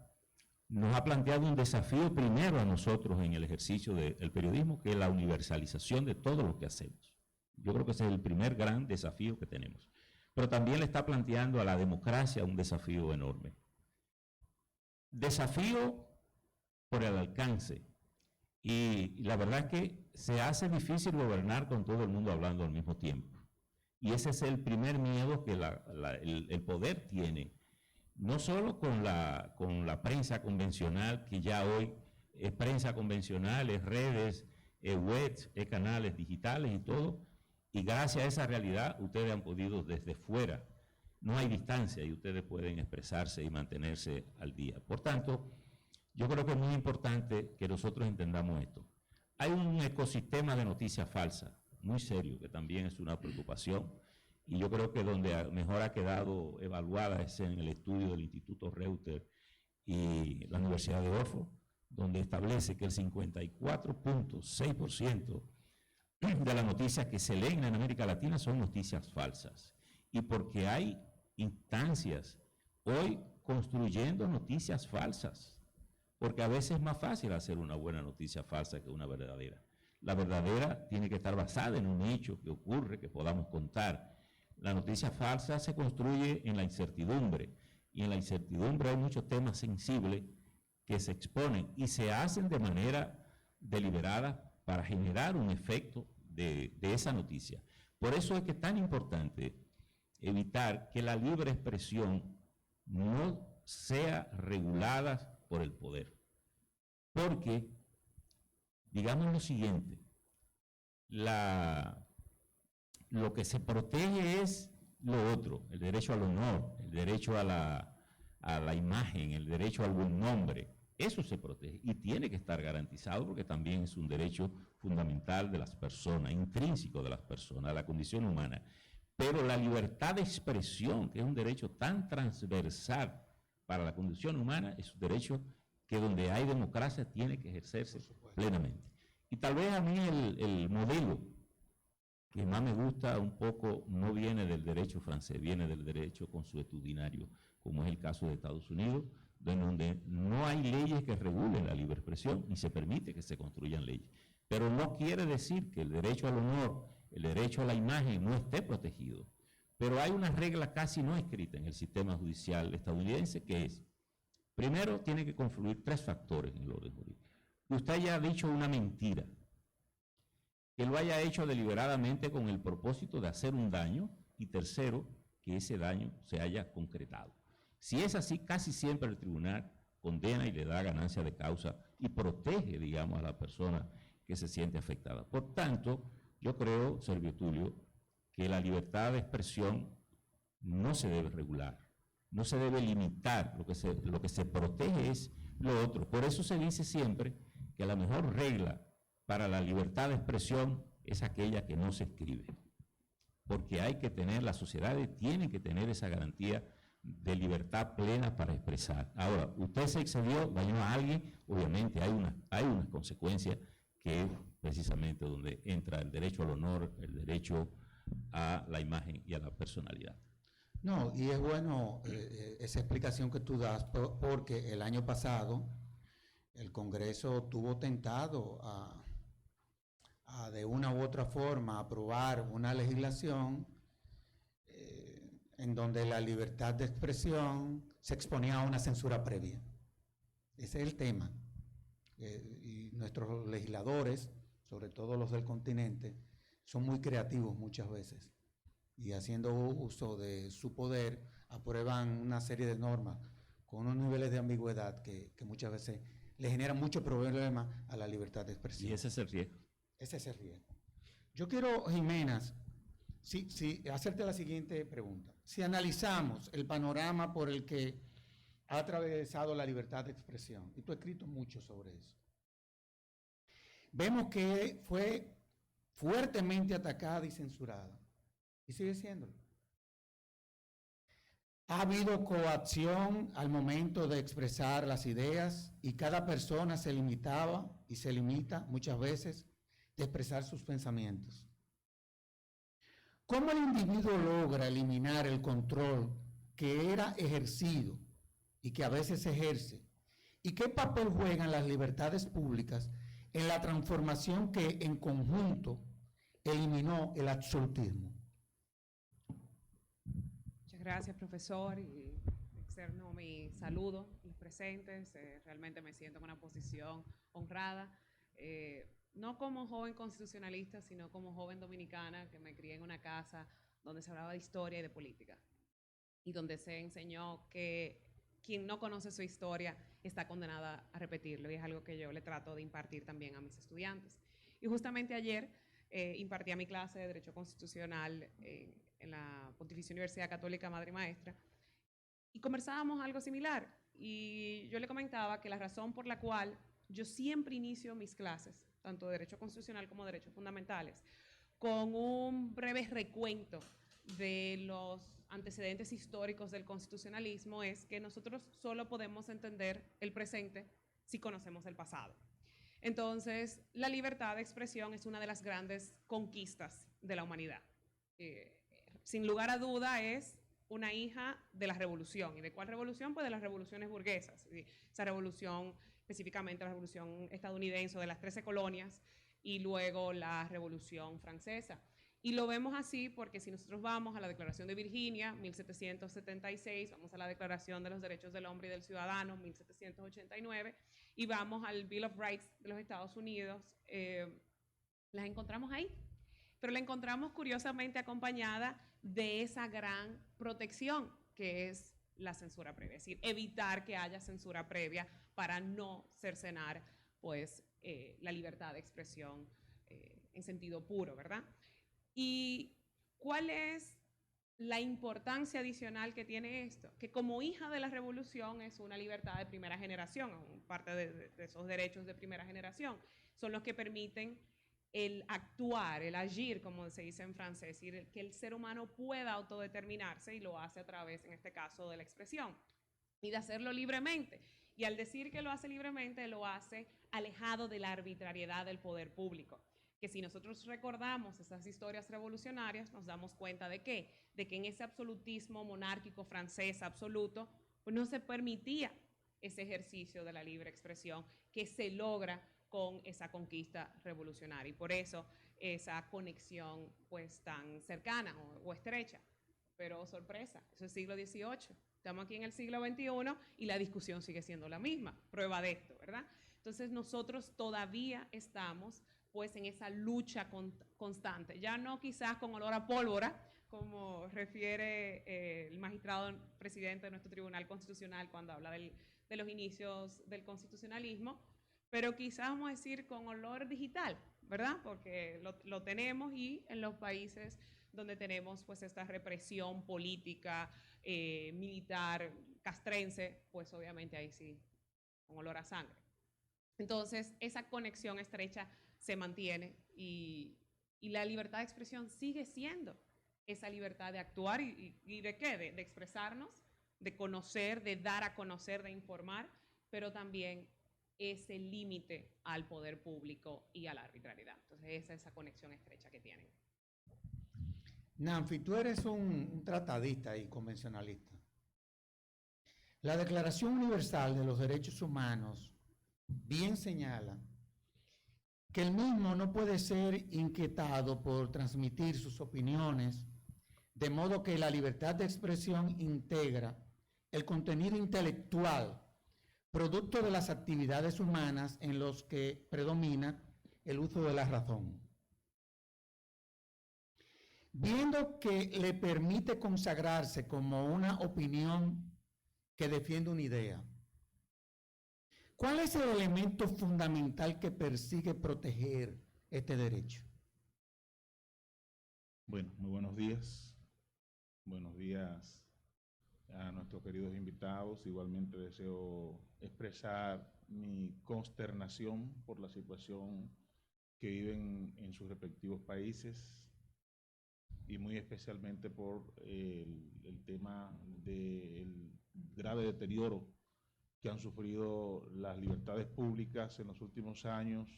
nos ha planteado un desafío primero a nosotros en el ejercicio del periodismo, que es la universalización de todo lo que hacemos. Yo creo que ese es el primer gran desafío que tenemos. Pero también le está planteando a la democracia un desafío enorme. Desafío por el alcance. Y la verdad es que se hace difícil gobernar con todo el mundo hablando al mismo tiempo. Y ese es el primer miedo que el poder tiene, no solo con la prensa convencional, que ya hoy es prensa convencional, es redes, es webs, es canales digitales y todo, y gracias a esa realidad ustedes han podido desde fuera, no hay distancia y ustedes pueden expresarse y mantenerse al día. Por tanto, yo creo que es muy importante que nosotros entendamos esto. Hay un ecosistema de noticias falsas, muy serio, que también es una preocupación, y yo creo que donde mejor ha quedado evaluada es en el estudio del Instituto Reuters y la Universidad de Oxford, donde establece que el 54.6% de las noticias que se leen en América Latina son noticias falsas. Y porque hay instancias hoy construyendo noticias falsas, porque a veces es más fácil hacer una buena noticia falsa que una verdadera. La verdadera tiene que estar basada en un hecho que ocurre, que podamos contar. La noticia falsa se construye en la incertidumbre, y en la incertidumbre hay muchos temas sensibles que se exponen y se hacen de manera deliberada para generar un efecto de esa noticia. Por eso es que es tan importante evitar que la libre expresión no sea regulada por el poder. Porque, digamos lo siguiente, lo que se protege es lo otro, el derecho al honor, el derecho a la imagen, el derecho al buen nombre. Eso se protege y tiene que estar garantizado porque también es un derecho fundamental de las personas, intrínseco de las personas, de la condición humana. Pero la libertad de expresión, que es un derecho tan transversal para la condición humana, es un derecho que donde hay democracia tiene que ejercerse plenamente. Y tal vez a mí el modelo que más me gusta un poco no viene del derecho francés, viene del derecho consuetudinario, como es el caso de Estados Unidos, donde no hay leyes que regulen la libre expresión, ni se permite que se construyan leyes. Pero no quiere decir que el derecho al honor, el derecho a la imagen no esté protegido. Pero hay una regla casi no escrita en el sistema judicial estadounidense que es, primero, tiene que confluir tres factores en el orden jurídico. Que usted haya dicho una mentira, que lo haya hecho deliberadamente con el propósito de hacer un daño, y tercero, que ese daño se haya concretado. Si es así, casi siempre el tribunal condena y le da ganancia de causa y protege, digamos, a la persona que se siente afectada. Por tanto, yo creo, Servio Tulio, que la libertad de expresión no se debe regular, no se debe limitar, lo que se protege es lo otro. Por eso se dice siempre que la mejor regla para la libertad de expresión es aquella que no se escribe, porque hay que tener, las sociedades tienen que tener esa garantía de libertad plena para expresar. Ahora, usted se excedió, dañó a alguien, obviamente hay unas consecuencias que es precisamente donde entra el derecho al honor, el derecho a la imagen y a la personalidad. No, y es bueno esa explicación que tú das, porque el año pasado el Congreso tuvo tentado a de una u otra forma aprobar una legislación en donde la libertad de expresión se exponía a una censura previa. Ese es el tema. Y nuestros legisladores, sobre todo los del continente, son muy creativos muchas veces y haciendo uso de su poder aprueban una serie de normas con unos niveles de ambigüedad que muchas veces le generan mucho problema a la libertad de expresión. Y ese es el riesgo. Ese es el riesgo. Yo quiero, Jiménez, hacerte la siguiente pregunta. Si analizamos el panorama por el que ha atravesado la libertad de expresión, y tú has escrito mucho sobre eso, vemos que fue fuertemente atacada y censurada, y sigue siéndolo. Ha habido coacción al momento de expresar las ideas y cada persona se limitaba y se limita muchas veces de expresar sus pensamientos. ¿Cómo el individuo logra eliminar el control que era ejercido y que a veces se ejerce? ¿Y qué papel juegan las libertades públicas en la transformación que en conjunto eliminó el absolutismo? Muchas gracias, profesor, y externo mi saludo a los presentes. Realmente me siento en una posición honrada, no como joven constitucionalista, sino como joven dominicana que me crié en una casa donde se hablaba de historia y de política, y donde se enseñó que quien no conoce su historia está condenada a repetirlo, y es algo que yo le trato de impartir también a mis estudiantes. Y justamente ayer impartía mi clase de Derecho Constitucional en la Pontificia Universidad Católica Madre y Maestra, y conversábamos algo similar, y yo le comentaba que la razón por la cual yo siempre inicio mis clases, tanto de Derecho Constitucional como de Derechos Fundamentales, con un breve recuento de los antecedentes históricos del constitucionalismo, es que nosotros solo podemos entender el presente si conocemos el pasado. Entonces, la libertad de expresión es una de las grandes conquistas de la humanidad. Sin lugar a duda es una hija de la revolución. ¿Y de cuál revolución? Pues de las revoluciones burguesas. Esa revolución, específicamente la revolución estadounidense de las 13 colonias, y luego la revolución francesa. Y lo vemos así porque si nosotros vamos a la Declaración de Virginia, 1776, vamos a la Declaración de los Derechos del Hombre y del Ciudadano, 1789, y vamos al Bill of Rights de los Estados Unidos, las encontramos ahí. Pero la encontramos curiosamente acompañada de esa gran protección que es la censura previa, es decir, evitar que haya censura previa para no cercenar pues, la libertad de expresión en sentido puro, ¿verdad? ¿Y cuál es la importancia adicional que tiene esto? Que como hija de la revolución es una libertad de primera generación, parte de esos derechos de primera generación, son los que permiten el actuar, el agir, como se dice en francés, es decir, que el ser humano pueda autodeterminarse, y lo hace a través, en este caso, de la expresión, y de hacerlo libremente. Y al decir que lo hace libremente, lo hace alejado de la arbitrariedad del poder público. Que si nosotros recordamos esas historias revolucionarias, nos damos cuenta de ¿qué? De que en ese absolutismo monárquico francés absoluto, pues no se permitía ese ejercicio de la libre expresión que se logra con esa conquista revolucionaria, y por eso esa conexión pues tan cercana o estrecha. Pero sorpresa, eso es siglo XVIII, estamos aquí en el siglo XXI y la discusión sigue siendo la misma, prueba de esto, ¿verdad? Entonces nosotros todavía estamos pues en esa lucha constante, ya no quizás con olor a pólvora, como refiere el magistrado presidente de nuestro Tribunal Constitucional cuando habla de los inicios del constitucionalismo, pero quizás vamos a decir con olor digital, ¿verdad? Porque lo tenemos, y en los países donde tenemos pues esta represión política, militar, castrense, pues obviamente ahí sí, con olor a sangre. Entonces, esa conexión estrecha se mantiene, y la libertad de expresión sigue siendo esa libertad de actuar y ¿de qué? De expresarnos, de conocer, de dar a conocer, de informar, pero también ese límite al poder público y a la arbitrariedad. Entonces, esa conexión estrecha que tienen. Nanfi, tú eres un tratadista y convencionalista. La Declaración Universal de los Derechos Humanos bien señala que el mismo no puede ser inquietado por transmitir sus opiniones, de modo que la libertad de expresión integra el contenido intelectual, producto de las actividades humanas en los que predomina el uso de la razón. Viendo que le permite consagrarse como una opinión que defiende una idea, ¿cuál es el elemento fundamental que persigue proteger este derecho? Bueno, muy buenos días. Buenos días a nuestros queridos invitados. Igualmente deseo expresar mi consternación por la situación que viven en sus respectivos países, y muy especialmente por el tema del grave deterioro que han sufrido las libertades públicas en los últimos años.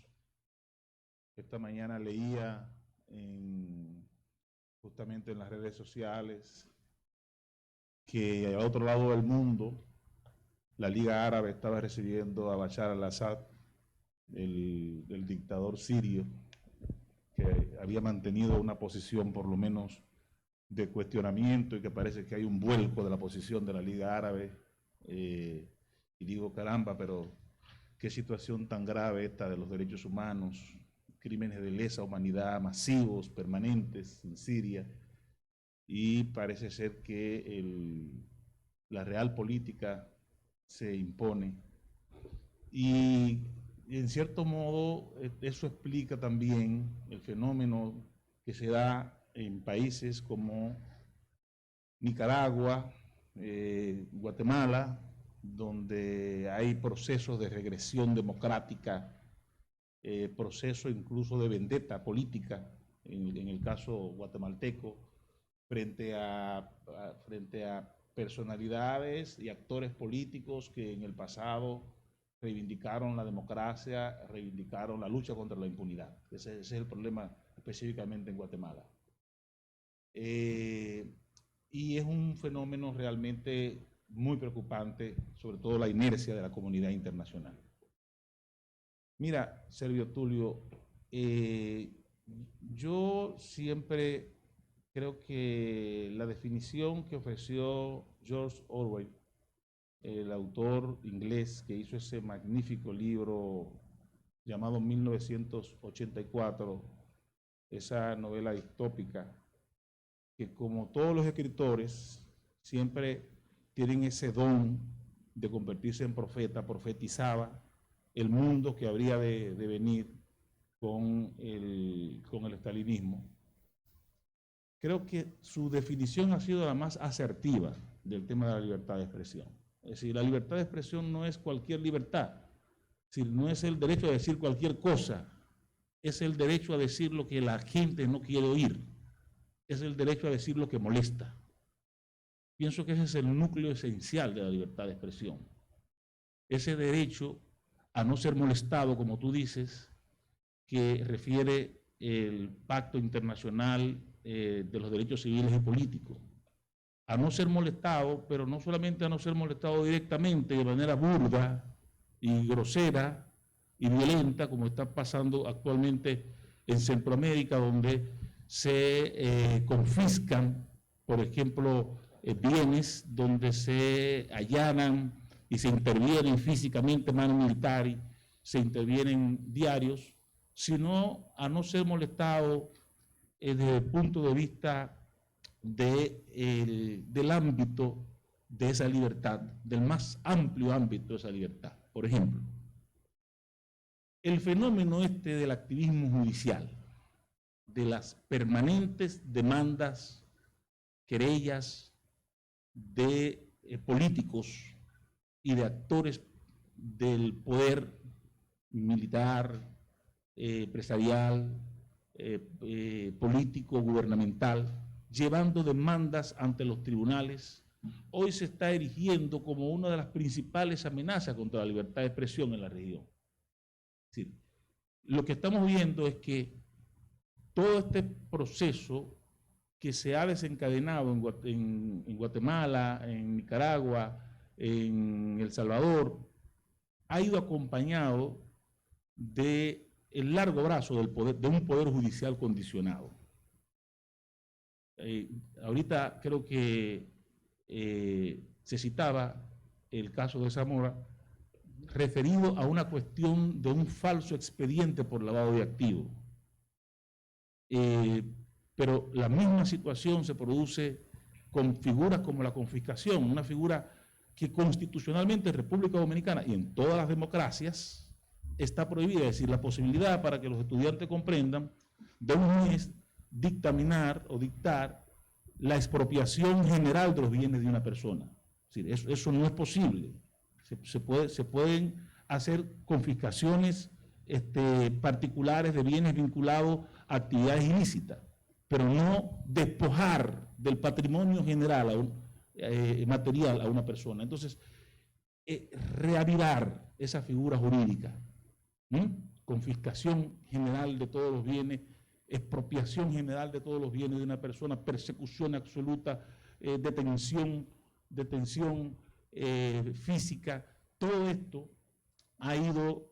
Esta mañana leía justamente en las redes sociales que al otro lado del mundo la Liga Árabe estaba recibiendo a Bashar al-Assad, el dictador sirio, que había mantenido una posición por lo menos de cuestionamiento, y que parece que hay un vuelco de la posición de la Liga Árabe. Y digo, caramba, pero qué situación tan grave esta de los derechos humanos, crímenes de lesa humanidad masivos, permanentes en Siria, y parece ser que la real política se impone. Y en cierto modo eso explica también el fenómeno que se da en países como Nicaragua, Guatemala, donde hay procesos de regresión democrática, proceso incluso de vendetta política, en el caso guatemalteco, frente a personalidades y actores políticos que en el pasado reivindicaron la democracia, reivindicaron la lucha contra la impunidad. Ese es el problema específicamente en Guatemala. Y es un fenómeno realmente muy preocupante, sobre todo la inercia de la comunidad internacional. Mira, Servio Tulio, yo siempre creo que la definición que ofreció George Orwell, el autor inglés que hizo ese magnífico libro llamado 1984, esa novela distópica, que como todos los escritores siempre tienen ese don de convertirse en profeta, profetizaba el mundo que habría de venir con el estalinismo. Creo que su definición ha sido la más asertiva del tema de la libertad de expresión. Es decir, la libertad de expresión no es cualquier libertad, es decir, no es el derecho a decir cualquier cosa, es el derecho a decir lo que la gente no quiere oír, es el derecho a decir lo que molesta. Pienso que ese es el núcleo esencial de la libertad de expresión. Ese derecho a no ser molestado, como tú dices, que refiere el Pacto Internacional de los Derechos Civiles y Políticos. A no ser molestado, pero no solamente a no ser molestado directamente, de manera burda y grosera y violenta, como está pasando actualmente en Centroamérica, donde se confiscan, por ejemplo, bienes, donde se allanan y se intervienen físicamente mano militar, se intervienen diarios, sino a no ser molestado desde el punto de vista del ámbito de esa libertad, del más amplio ámbito de esa libertad. Por ejemplo, el fenómeno del activismo judicial, de las permanentes demandas, querellas de políticos y de actores del poder militar, empresarial, político, gubernamental, llevando demandas ante los tribunales, hoy se está erigiendo como una de las principales amenazas contra la libertad de expresión en la región. Es decir, lo que estamos viendo es que todo este proceso que se ha desencadenado en Guatemala, en Nicaragua, en El Salvador, ha ido acompañado del largo brazo del poder, de un poder judicial condicionado. Ahorita creo que se citaba el caso de Zamora referido a una cuestión de un falso expediente por lavado de activos. Pero la misma situación se produce con figuras como la confiscación, una figura que constitucionalmente en República Dominicana y en todas las democracias está prohibida, es decir, la posibilidad para que los estudiantes comprendan de un juez dictaminar o dictar la expropiación general de los bienes de una persona. Es decir, eso no es posible. Se pueden hacer confiscaciones particulares de bienes vinculados a actividades ilícitas, pero no despojar del patrimonio general material a una persona. Entonces, reavivar esa figura jurídica, confiscación general de todos los bienes, expropiación general de todos los bienes de una persona, persecución absoluta, detención física, todo esto ha ido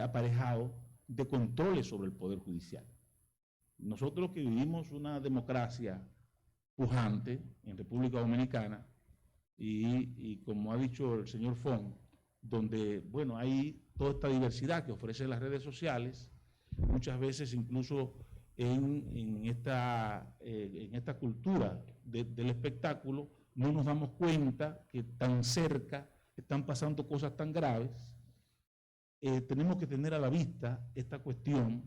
aparejado de controles sobre el Poder Judicial. Nosotros que vivimos una democracia pujante en República Dominicana y como ha dicho el señor Font, donde, bueno, hay toda esta diversidad que ofrecen las redes sociales, muchas veces incluso en esta cultura del espectáculo, no nos damos cuenta que tan cerca están pasando cosas tan graves. Tenemos que tener a la vista esta cuestión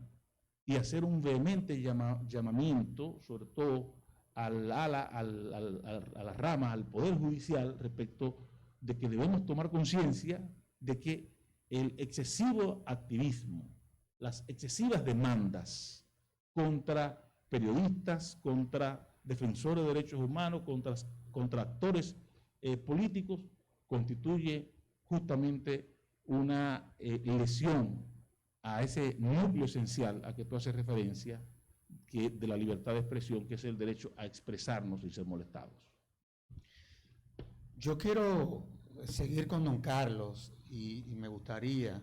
y hacer un vehemente llamamiento, sobre todo a la rama, al Poder Judicial, respecto de que debemos tomar conciencia de que el excesivo activismo, las excesivas demandas contra periodistas, contra defensores de derechos humanos, contra actores políticos, constituye justamente una lesión a ese núcleo esencial a que tú haces referencia, de la libertad de expresión, que es el derecho a expresarnos sin ser molestados. Yo quiero seguir con don Carlos y me gustaría,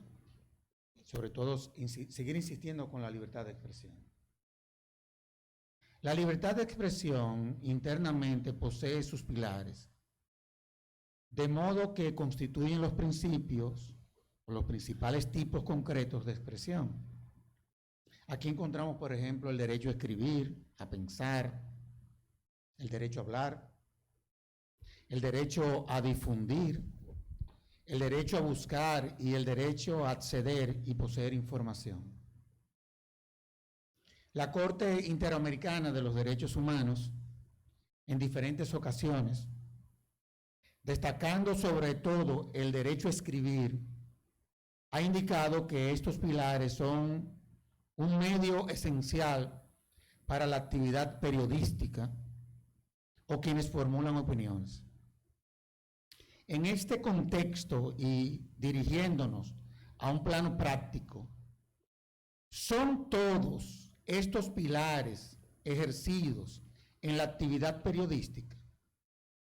sobre todo, seguir insistiendo con la libertad de expresión. La libertad de expresión internamente posee sus pilares, de modo que constituyen los principios o los principales tipos concretos de expresión. Aquí encontramos, por ejemplo, el derecho a escribir, a pensar, el derecho a hablar, el derecho a difundir, el derecho a buscar y el derecho a acceder y poseer información. La Corte Interamericana de los Derechos Humanos, en diferentes ocasiones, destacando sobre todo el derecho a escribir, ha indicado que estos pilares son un medio esencial para la actividad periodística o quienes formulan opiniones. En este contexto y dirigiéndonos a un plano práctico, ¿son todos estos pilares ejercidos en la actividad periodística?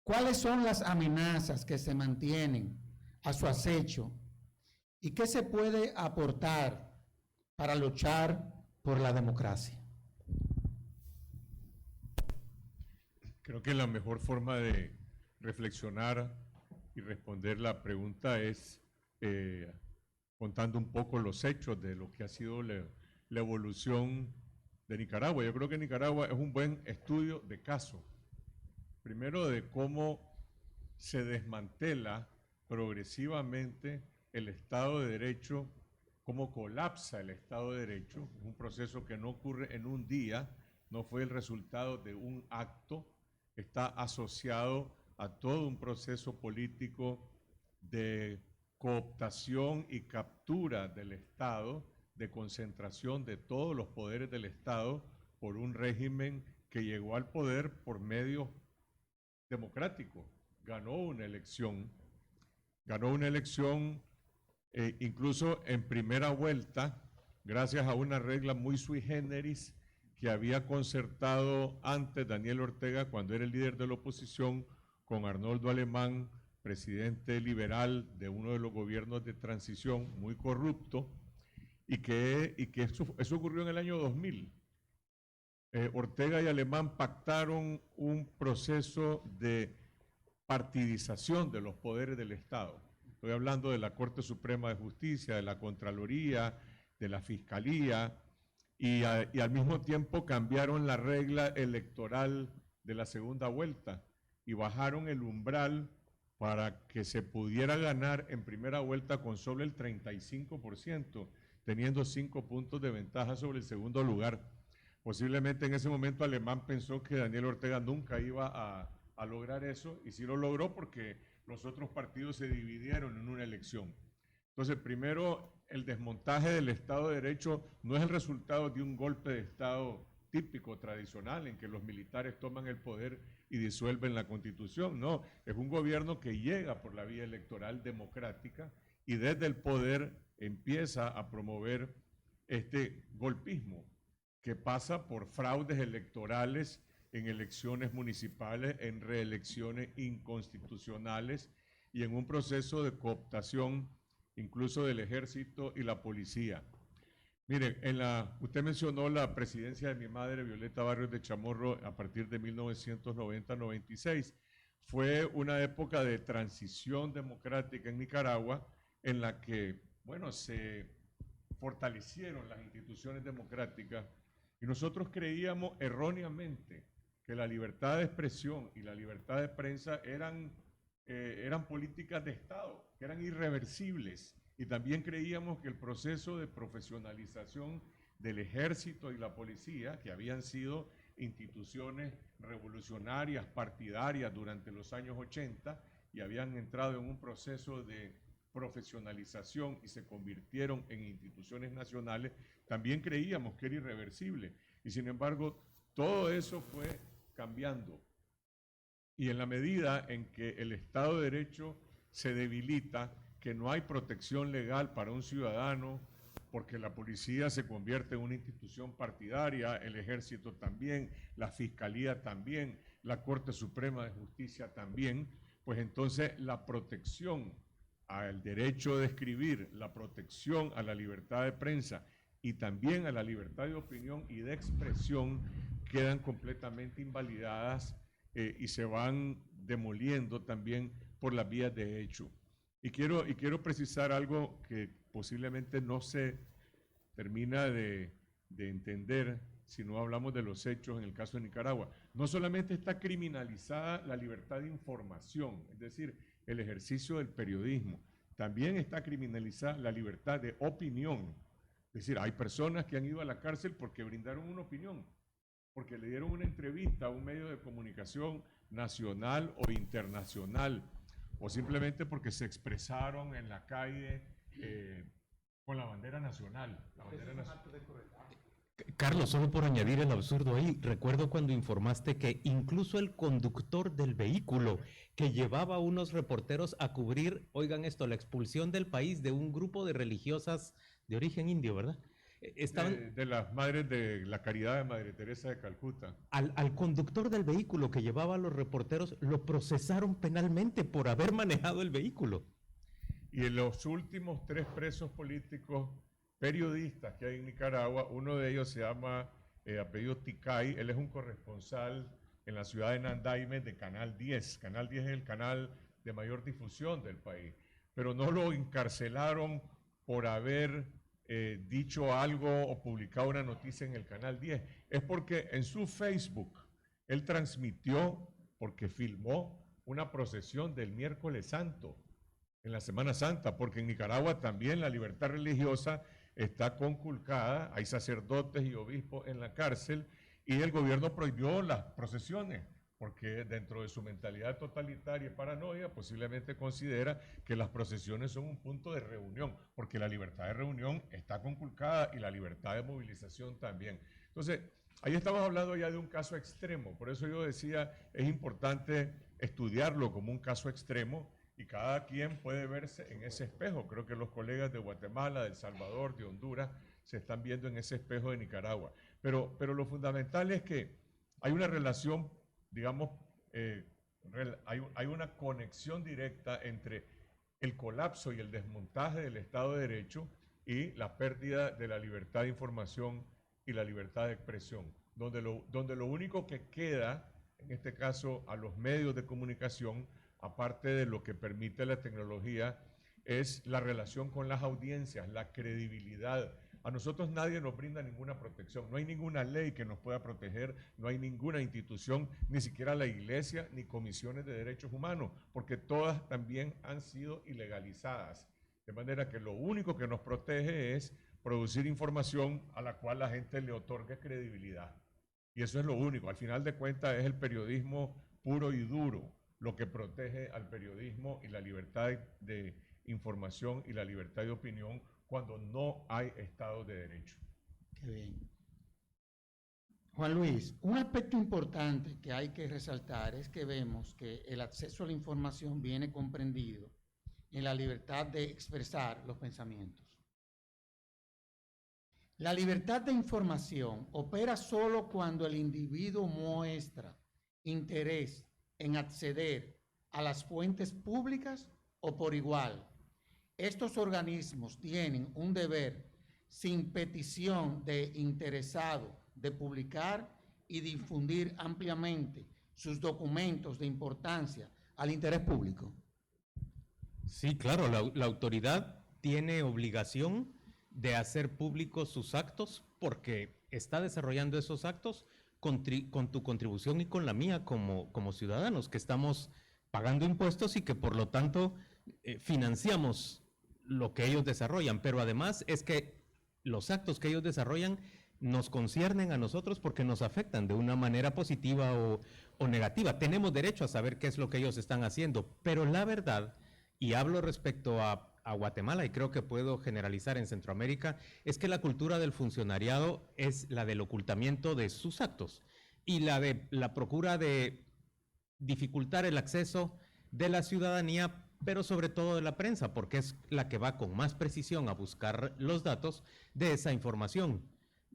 ¿Cuáles son las amenazas que se mantienen a su acecho y qué se puede aportar para luchar por la democracia? Creo que la mejor forma de reflexionar y responder la pregunta es contando un poco los hechos de lo que ha sido la evolución de Nicaragua. Yo creo que Nicaragua es un buen estudio de caso Primero, de cómo se desmantela progresivamente el Estado de Derecho, cómo colapsa el Estado de Derecho. Es un proceso que no ocurre en un día, no fue el resultado de un acto, está asociado a todo un proceso político de cooptación y captura del Estado, de concentración de todos los poderes del Estado por un régimen que llegó al poder por medios democráticos. Ganó una elección incluso en primera vuelta, gracias a una regla muy sui generis que había concertado antes Daniel Ortega cuando era el líder de la oposición con Arnoldo Alemán, presidente liberal de uno de los gobiernos de transición muy corrupto, y que eso ocurrió en el año 2000. Ortega y Alemán pactaron un proceso de partidización de los poderes del Estado. Estoy hablando de la Corte Suprema de Justicia, de la Contraloría, de la Fiscalía, y al mismo tiempo cambiaron la regla electoral de la segunda vuelta y bajaron el umbral para que se pudiera ganar en primera vuelta con solo el 35%, teniendo 5 puntos de ventaja sobre el segundo lugar. Posiblemente en ese momento Alemán pensó que Daniel Ortega nunca iba a lograr eso, y sí lo logró porque los otros partidos se dividieron en una elección. Entonces, primero, el desmontaje del Estado de Derecho no es el resultado de un golpe de Estado típico, tradicional, en que los militares toman el poder y disuelven la Constitución. No, es un gobierno que llega por la vía electoral democrática y desde el poder empieza a promover este golpismo que pasa por fraudes electorales en elecciones municipales, en reelecciones inconstitucionales y en un proceso de cooptación incluso del ejército y la policía. Mire, usted mencionó la presidencia de mi madre, Violeta Barrios de Chamorro, a partir de 1990-96. Fue una época de transición democrática en Nicaragua en la que, bueno, se fortalecieron las instituciones democráticas y nosotros creíamos erróneamente que la libertad de expresión y la libertad de prensa eran políticas de Estado, que eran irreversibles, y también creíamos que el proceso de profesionalización del ejército y la policía, que habían sido instituciones revolucionarias, partidarias durante los años 80 y habían entrado en un proceso de profesionalización y se convirtieron en instituciones nacionales, también creíamos que era irreversible. Y sin embargo, todo eso fue cambiando. Y en la medida en que el Estado de Derecho se debilita, que no hay protección legal para un ciudadano, porque la policía se convierte en una institución partidaria, el ejército también, la fiscalía también, la Corte Suprema de Justicia también, pues entonces la protección al derecho de escribir, la protección a la libertad de prensa y también a la libertad de opinión y de expresión quedan completamente invalidadas y se van demoliendo también por las vías de hecho. Y quiero precisar algo que posiblemente no se termina de entender si no hablamos de los hechos en el caso de Nicaragua. No solamente está criminalizada la libertad de información, es decir, el ejercicio del periodismo, también está criminalizada la libertad de opinión. Es decir, hay personas que han ido a la cárcel porque brindaron una opinión, porque le dieron una entrevista a un medio de comunicación nacional o internacional, o simplemente porque se expresaron en la calle con la bandera nacional. Carlos, solo por añadir el absurdo ahí, recuerdo cuando informaste que incluso el conductor del vehículo que llevaba a unos reporteros a cubrir, oigan esto, la expulsión del país de un grupo de religiosas de origen indio, ¿verdad? Estaban, de las madres de la Caridad de Madre Teresa de Calcuta. Al conductor del vehículo que llevaba a los reporteros lo procesaron penalmente por haber manejado el vehículo. Y en los últimos 3 presos políticos periodistas que hay en Nicaragua, uno de ellos se llama apellido Ticay, él es un corresponsal en la ciudad de Nandaime de Canal 10. Canal 10 es el canal de mayor difusión del país, pero no lo encarcelaron por haber dicho algo o publicado una noticia en el Canal 10, es porque en su Facebook él transmitió porque filmó una procesión del miércoles santo, en la Semana Santa, porque en Nicaragua también la libertad religiosa está conculcada, hay sacerdotes y obispos en la cárcel, y el gobierno prohibió las procesiones, porque dentro de su mentalidad totalitaria y paranoia posiblemente considera que las procesiones son un punto de reunión, porque la libertad de reunión está conculcada y la libertad de movilización también. Entonces, ahí estamos hablando ya de un caso extremo, por eso yo decía, es importante estudiarlo como un caso extremo y cada quien puede verse en ese espejo. Creo que los colegas de Guatemala, de El Salvador, de Honduras, se están viendo en ese espejo de Nicaragua. Pero lo fundamental es que hay una relación, digamos, hay una conexión directa entre el colapso y el desmontaje del Estado de Derecho y la pérdida de la libertad de información y la libertad de expresión, donde lo único que queda, en este caso a los medios de comunicación, aparte de lo que permite la tecnología, es la relación con las audiencias, la credibilidad. A nosotros nadie nos brinda ninguna protección, no hay ninguna ley que nos pueda proteger, no hay ninguna institución, ni siquiera la iglesia, ni comisiones de derechos humanos, porque todas también han sido ilegalizadas. De manera que lo único que nos protege es producir información a la cual la gente le otorgue credibilidad. Y eso es lo único, al final de cuentas es el periodismo puro y duro lo que protege al periodismo y la libertad de información y la libertad de opinión cuando no hay Estado de Derecho. Qué bien. Juan Luis, un aspecto importante que hay que resaltar es que vemos que el acceso a la información viene comprendido en la libertad de expresar los pensamientos. La libertad de información opera solo cuando el individuo muestra interés en acceder a las fuentes públicas o por igual. Estos organismos tienen un deber sin petición de interesado de publicar y difundir ampliamente sus documentos de importancia al interés público. Sí, claro, la autoridad tiene obligación de hacer públicos sus actos porque está desarrollando esos actos con tu contribución y con la mía como ciudadanos que estamos pagando impuestos y que por lo tanto financiamos lo que ellos desarrollan, pero además es que los actos que ellos desarrollan nos conciernen a nosotros porque nos afectan de una manera positiva o negativa. Tenemos derecho a saber qué es lo que ellos están haciendo, pero la verdad, y hablo respecto a Guatemala, y creo que puedo generalizar en Centroamérica, es que la cultura del funcionariado es la del ocultamiento de sus actos y la de la procura de dificultar el acceso de la ciudadanía, pero sobre todo de la prensa, porque es la que va con más precisión a buscar los datos de esa información.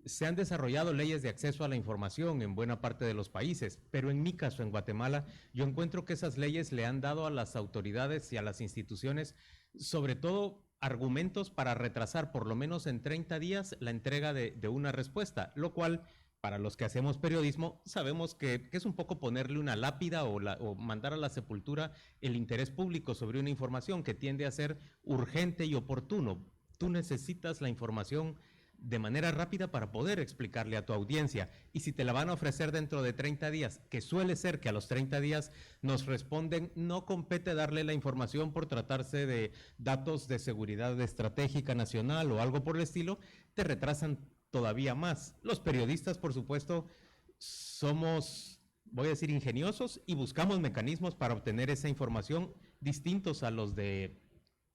Se han desarrollado leyes de acceso a la información en buena parte de los países, pero en mi caso, en Guatemala, yo encuentro que esas leyes le han dado a las autoridades y a las instituciones, sobre todo, argumentos para retrasar por lo menos en 30 días la entrega de una respuesta, lo cual, para los que hacemos periodismo, sabemos que es un poco ponerle una lápida o mandar a la sepultura el interés público sobre una información que tiende a ser urgente y oportuno. Tú necesitas la información de manera rápida para poder explicarle a tu audiencia, y si te la van a ofrecer dentro de 30 días, que suele ser que a los 30 días nos responden, no compete darle la información por tratarse de datos de seguridad estratégica nacional o algo por el estilo, te retrasan todavía más. Los periodistas, por supuesto, somos, voy a decir, ingeniosos y buscamos mecanismos para obtener esa información distintos a los de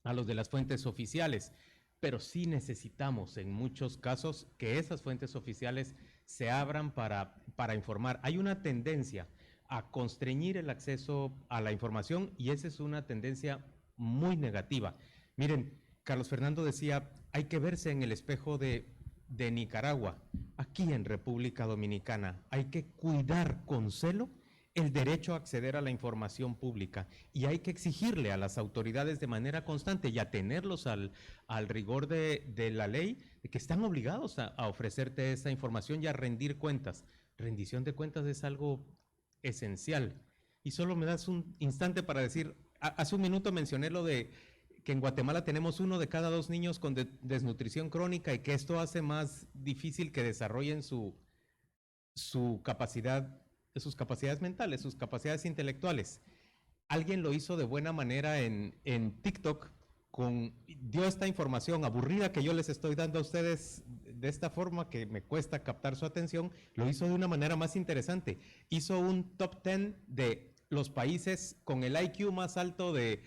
las fuentes oficiales. Pero sí necesitamos en muchos casos que esas fuentes oficiales se abran para informar. Hay una tendencia a constreñir el acceso a la información y esa es una tendencia muy negativa. Miren, Carlos Fernando decía, hay que verse en el espejo de Nicaragua. Aquí en República Dominicana hay que cuidar con celo el derecho a acceder a la información pública y hay que exigirle a las autoridades de manera constante y atenerlos al rigor de la ley, de que están obligados a ofrecerte esa información y a rendir cuentas. Rendición de cuentas es algo esencial. Y solo me das un instante para decir, hace un minuto mencioné lo de que en Guatemala tenemos 1 de cada 2 niños con desnutrición crónica y que esto hace más difícil que desarrollen su capacidad capacidades mentales, sus capacidades intelectuales. Alguien lo hizo de buena manera en TikTok, dio esta información aburrida que yo les estoy dando a ustedes de esta forma, que me cuesta captar su atención, lo hizo de una manera más interesante. Hizo un top 10 de los países con el IQ más alto de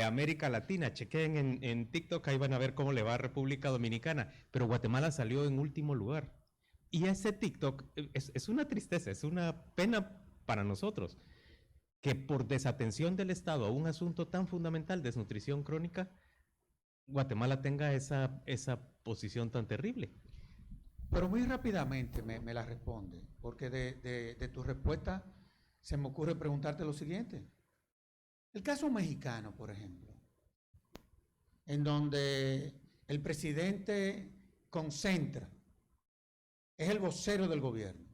América Latina. Chequen en TikTok, ahí van a ver cómo le va a República Dominicana, pero Guatemala salió en último lugar. Y ese TikTok es una tristeza, es una pena para nosotros, que por desatención del Estado a un asunto tan fundamental, desnutrición crónica, Guatemala tenga esa posición tan terrible. Pero muy rápidamente me la responde, porque de tu respuesta se me ocurre preguntarte lo siguiente. El caso mexicano, por ejemplo, en donde el presidente concentra, es el vocero del gobierno.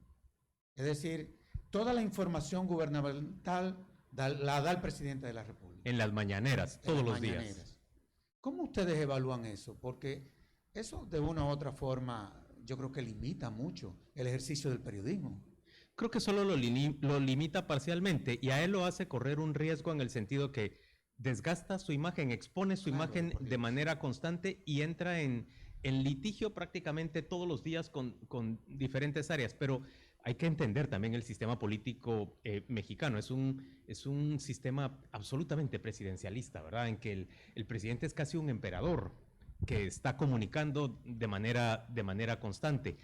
Es decir, toda la información gubernamental la da el presidente de la República. En las mañaneras, todos los días. ¿Cómo ustedes evalúan eso? Porque eso de una u otra forma yo creo que limita mucho el ejercicio del periodismo. Creo que solo lo limita parcialmente, y a él lo hace correr un riesgo en el sentido que desgasta su imagen, expone su imagen de manera constante y entra en litigio prácticamente todos los días con diferentes áreas. Pero hay que entender también el sistema político mexicano. Es un sistema absolutamente presidencialista, ¿verdad? En que el presidente es casi un emperador que está comunicando de manera constante.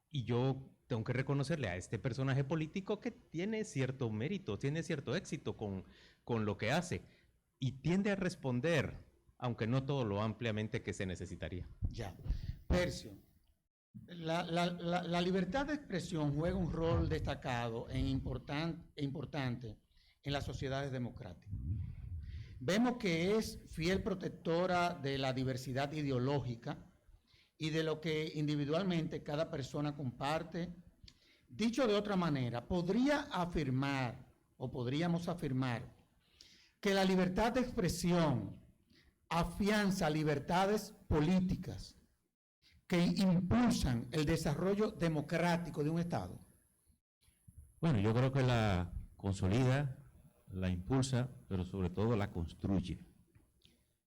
Y yo tengo que reconocerle a este personaje político que tiene cierto mérito, tiene cierto éxito con lo que hace, y tiende a responder, aunque no todo lo ampliamente que se necesitaría. Ya. Percio, la libertad de expresión juega un rol destacado e importante en las sociedades democráticas. Vemos que es fiel protectora de la diversidad ideológica y de lo que individualmente cada persona comparte. Dicho de otra manera, podríamos afirmar que la libertad de expresión afianza libertades políticas que impulsan el desarrollo democrático de un Estado. Bueno, yo creo que la consolida, la impulsa, pero sobre todo la construye.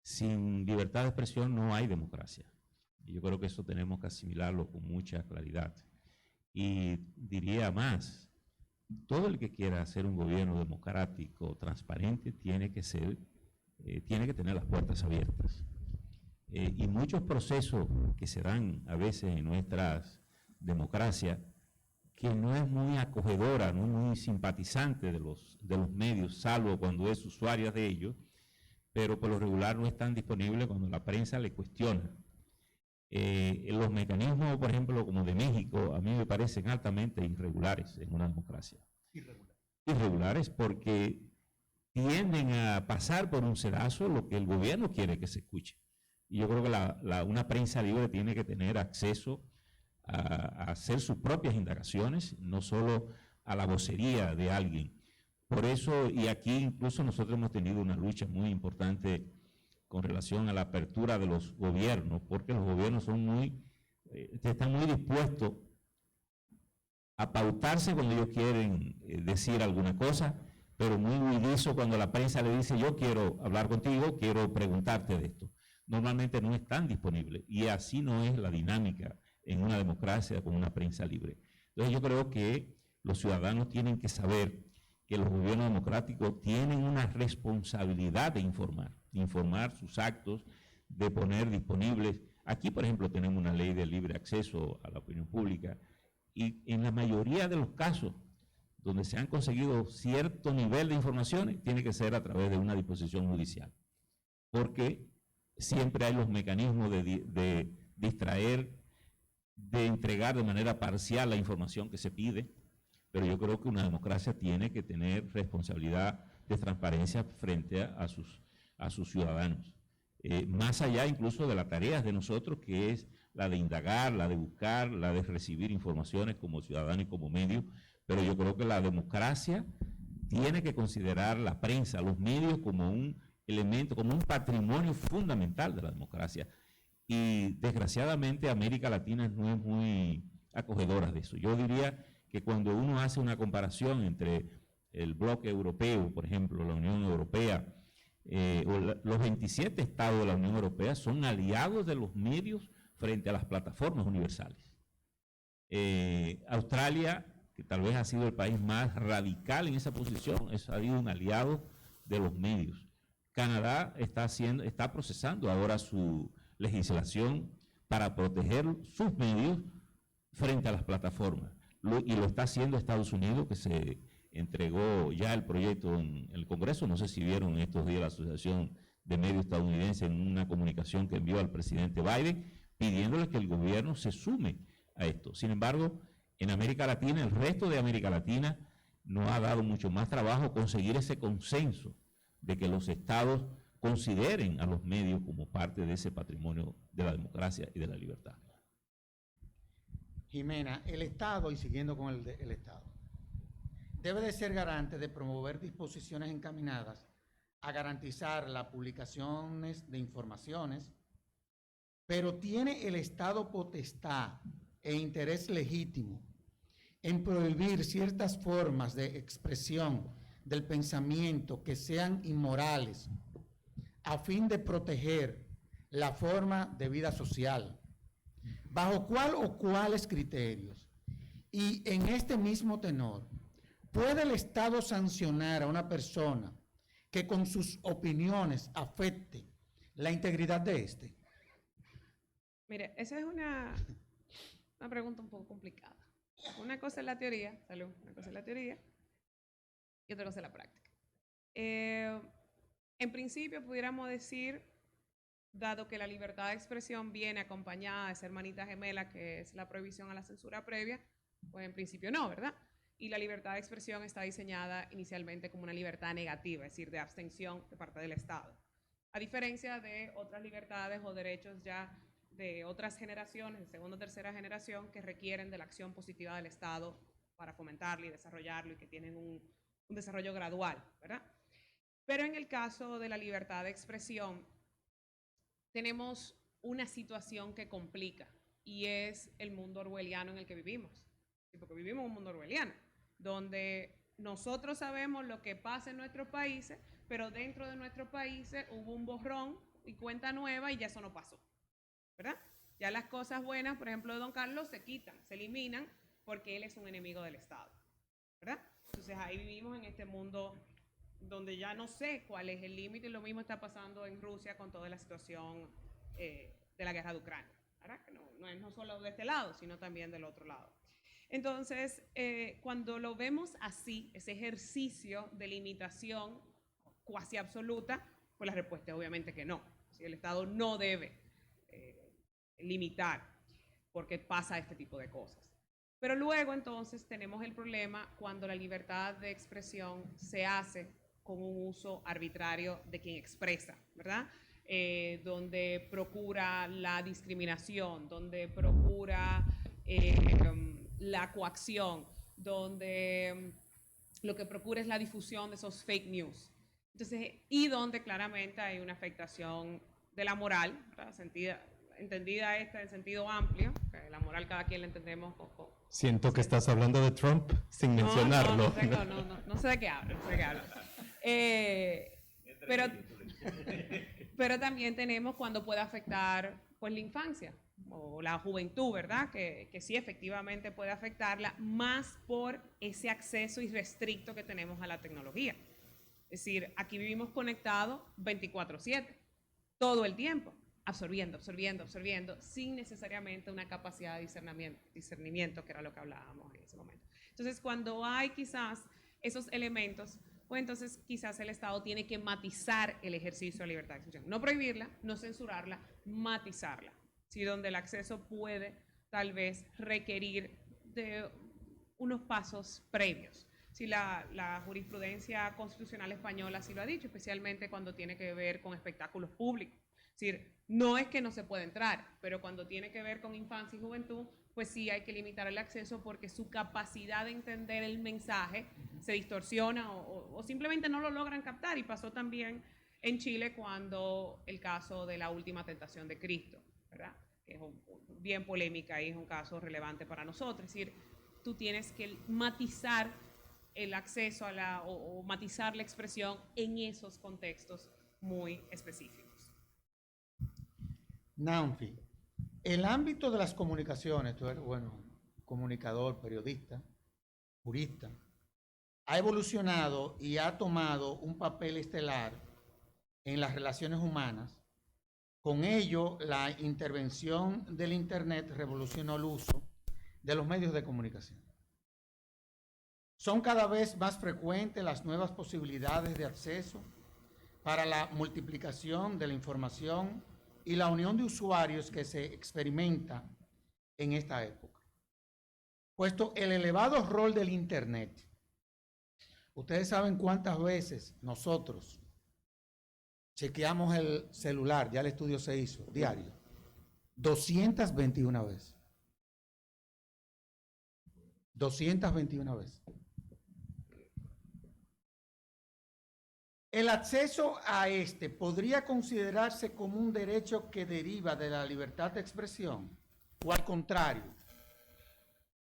Sin libertad de expresión no hay democracia. Y yo creo que eso tenemos que asimilarlo con mucha claridad. Y diría más, todo el que quiera hacer un gobierno democrático, transparente, tiene que tener las puertas abiertas. Y muchos procesos que se dan a veces en nuestras democracias, que no es muy acogedora, no es muy simpatizante de los medios, salvo cuando es usuaria de ellos, pero por lo regular no están disponibles cuando la prensa le cuestiona. Los mecanismos, por ejemplo, como de México, a mí me parecen altamente irregulares en una democracia. Irregulares porque tienden a pasar por un sedazo lo que el gobierno quiere que se escuche. Y yo creo que una prensa libre tiene que tener acceso a hacer sus propias indagaciones, no solo a la vocería de alguien. Por eso, y aquí incluso nosotros hemos tenido una lucha muy importante con relación a la apertura de los gobiernos, porque los gobiernos están muy dispuestos a pautarse cuando ellos quieren decir alguna cosa, pero muy huidizo cuando la prensa le dice, yo quiero hablar contigo, quiero preguntarte de esto. Normalmente no están disponibles, y así no es la dinámica en una democracia con una prensa libre. Entonces yo creo que los ciudadanos tienen que saber que los gobiernos democráticos tienen una responsabilidad de informar sus actos, de poner disponibles. Aquí, por ejemplo, tenemos una ley de libre acceso a la opinión pública, y en la mayoría de los casos donde se han conseguido cierto nivel de informaciones, tiene que ser a través de una disposición judicial, porque siempre hay los mecanismos de distraer, de entregar de manera parcial la información que se pide, pero yo creo que una democracia tiene que tener responsabilidad de transparencia frente a sus ciudadanos. Más allá incluso de las tareas de nosotros, que es la de indagar, la de buscar, la de recibir informaciones como ciudadanos y como medio, pero yo creo que la democracia tiene que considerar la prensa, los medios como un elemento, como un patrimonio fundamental de la democracia. Y desgraciadamente América Latina no es muy acogedora de eso. Yo diría que cuando uno hace una comparación entre el bloque europeo, por ejemplo, la Unión Europea, los 27 estados de la Unión Europea son aliados de los medios frente a las plataformas universales. Australia, que tal vez ha sido el país más radical en esa posición, ha sido un aliado de los medios. Canadá está procesando ahora su legislación para proteger sus medios frente a las plataformas. Y lo está haciendo Estados Unidos, que se entregó ya el proyecto en el Congreso. No sé si vieron estos días la Asociación de Medios Estadounidenses en una comunicación que envió al presidente Biden, pidiéndole que el gobierno se sume a esto. Sin embargo, en América Latina, el resto de América Latina, nos ha dado mucho más trabajo conseguir ese consenso de que los estados consideren a los medios como parte de ese patrimonio de la democracia y de la libertad. Jimena, el Estado, y siguiendo con el Estado, debe de ser garante de promover disposiciones encaminadas a garantizar las publicaciones de informaciones, pero ¿tiene el Estado potestad e interés legítimo en prohibir ciertas formas de expresión del pensamiento que sean inmorales a fin de proteger la forma de vida social? ¿Bajo cuál o cuáles criterios? Y en este mismo tenor, ¿puede el Estado sancionar a una persona que con sus opiniones afecte la integridad de éste? Mire, esa es una pregunta un poco complicada. Una cosa es la teoría, una cosa es la teoría y otra cosa es la práctica. En principio pudiéramos decir, dado que la libertad de expresión viene acompañada de ser hermanita gemela, que es la prohibición a la censura previa, pues en principio no, ¿verdad? Y la libertad de expresión está diseñada inicialmente como una libertad negativa, es decir, de abstención de parte del Estado. A diferencia de otras libertades o derechos ya de otras generaciones, de segunda o tercera generación, que requieren de la acción positiva del Estado para fomentarlo y desarrollarlo y que tienen un desarrollo gradual, ¿verdad? Pero en el caso de la libertad de expresión, tenemos una situación que complica y es el mundo orwelliano en el que vivimos. Porque vivimos en un mundo orwelliano, donde nosotros sabemos lo que pasa en nuestros países, pero dentro de nuestros países hubo un borrón y cuenta nueva y ya eso no pasó, ¿verdad? Ya las cosas buenas, por ejemplo, de don Carlos, se quitan, se eliminan porque él es un enemigo del Estado, ¿verdad? Entonces ahí vivimos en este mundo donde ya no sé cuál es el límite, y lo mismo está pasando en Rusia con toda la situación de la guerra de Ucrania, ¿verdad? Que no es no solo de este lado, sino también del otro lado. Entonces, cuando lo vemos así, ese ejercicio de limitación cuasi absoluta, pues la respuesta es obviamente que no. ¿Sí? El Estado no debe limitar porque pasa este tipo de cosas. Pero luego entonces tenemos el problema cuando la libertad de expresión se hace con un uso arbitrario de quien expresa, ¿verdad? Donde procura la discriminación, donde procura la coacción, donde lo que procura es la difusión de esos fake news. Entonces, y donde claramente hay una afectación de la moral, ¿verdad? Entendida esta en sentido amplio, que la moral cada quien la entendemos. Siento que estás hablando de Trump sin mencionarlo. No sé de qué hablo, pero también tenemos cuando puede afectar pues la infancia o la juventud, ¿verdad? Que sí efectivamente puede afectarla más por ese acceso irrestricto que tenemos a la tecnología. Es decir, aquí vivimos conectados 24/7, todo el tiempo, absorbiendo, sin necesariamente una capacidad de discernimiento, que era lo que hablábamos en ese momento. Entonces, cuando hay quizás esos elementos, pues entonces quizás el Estado tiene que matizar el ejercicio de la libertad de expresión. No prohibirla, no censurarla, matizarla. ¿Sí? Donde el acceso puede tal vez requerir de unos pasos previos. Sí, la jurisprudencia constitucional española así lo ha dicho, especialmente cuando tiene que ver con espectáculos públicos. Es decir, no es que no se pueda entrar, pero cuando tiene que ver con infancia y juventud, pues sí hay que limitar el acceso porque su capacidad de entender el mensaje se distorsiona o simplemente no lo logran captar. Y pasó también en Chile cuando el caso de la última tentación de Cristo, ¿verdad? Que es bien polémica y es un caso relevante para nosotros. Es decir, tú tienes que matizar el acceso a o matizar la expresión en esos contextos muy específicos. Nanfi, el ámbito de las comunicaciones, tú eres, bueno, comunicador, periodista, jurista, ha evolucionado y ha tomado un papel estelar en las relaciones humanas. Con ello, la intervención del Internet revolucionó el uso de los medios de comunicación. Son cada vez más frecuentes las nuevas posibilidades de acceso para la multiplicación de la información y la unión de usuarios que se experimenta en esta época. Puesto el elevado rol del Internet, ustedes saben cuántas veces nosotros chequeamos el celular, ya el estudio se hizo, diario, 221 veces. 221 veces. El acceso a este podría considerarse como un derecho que deriva de la libertad de expresión, o al contrario,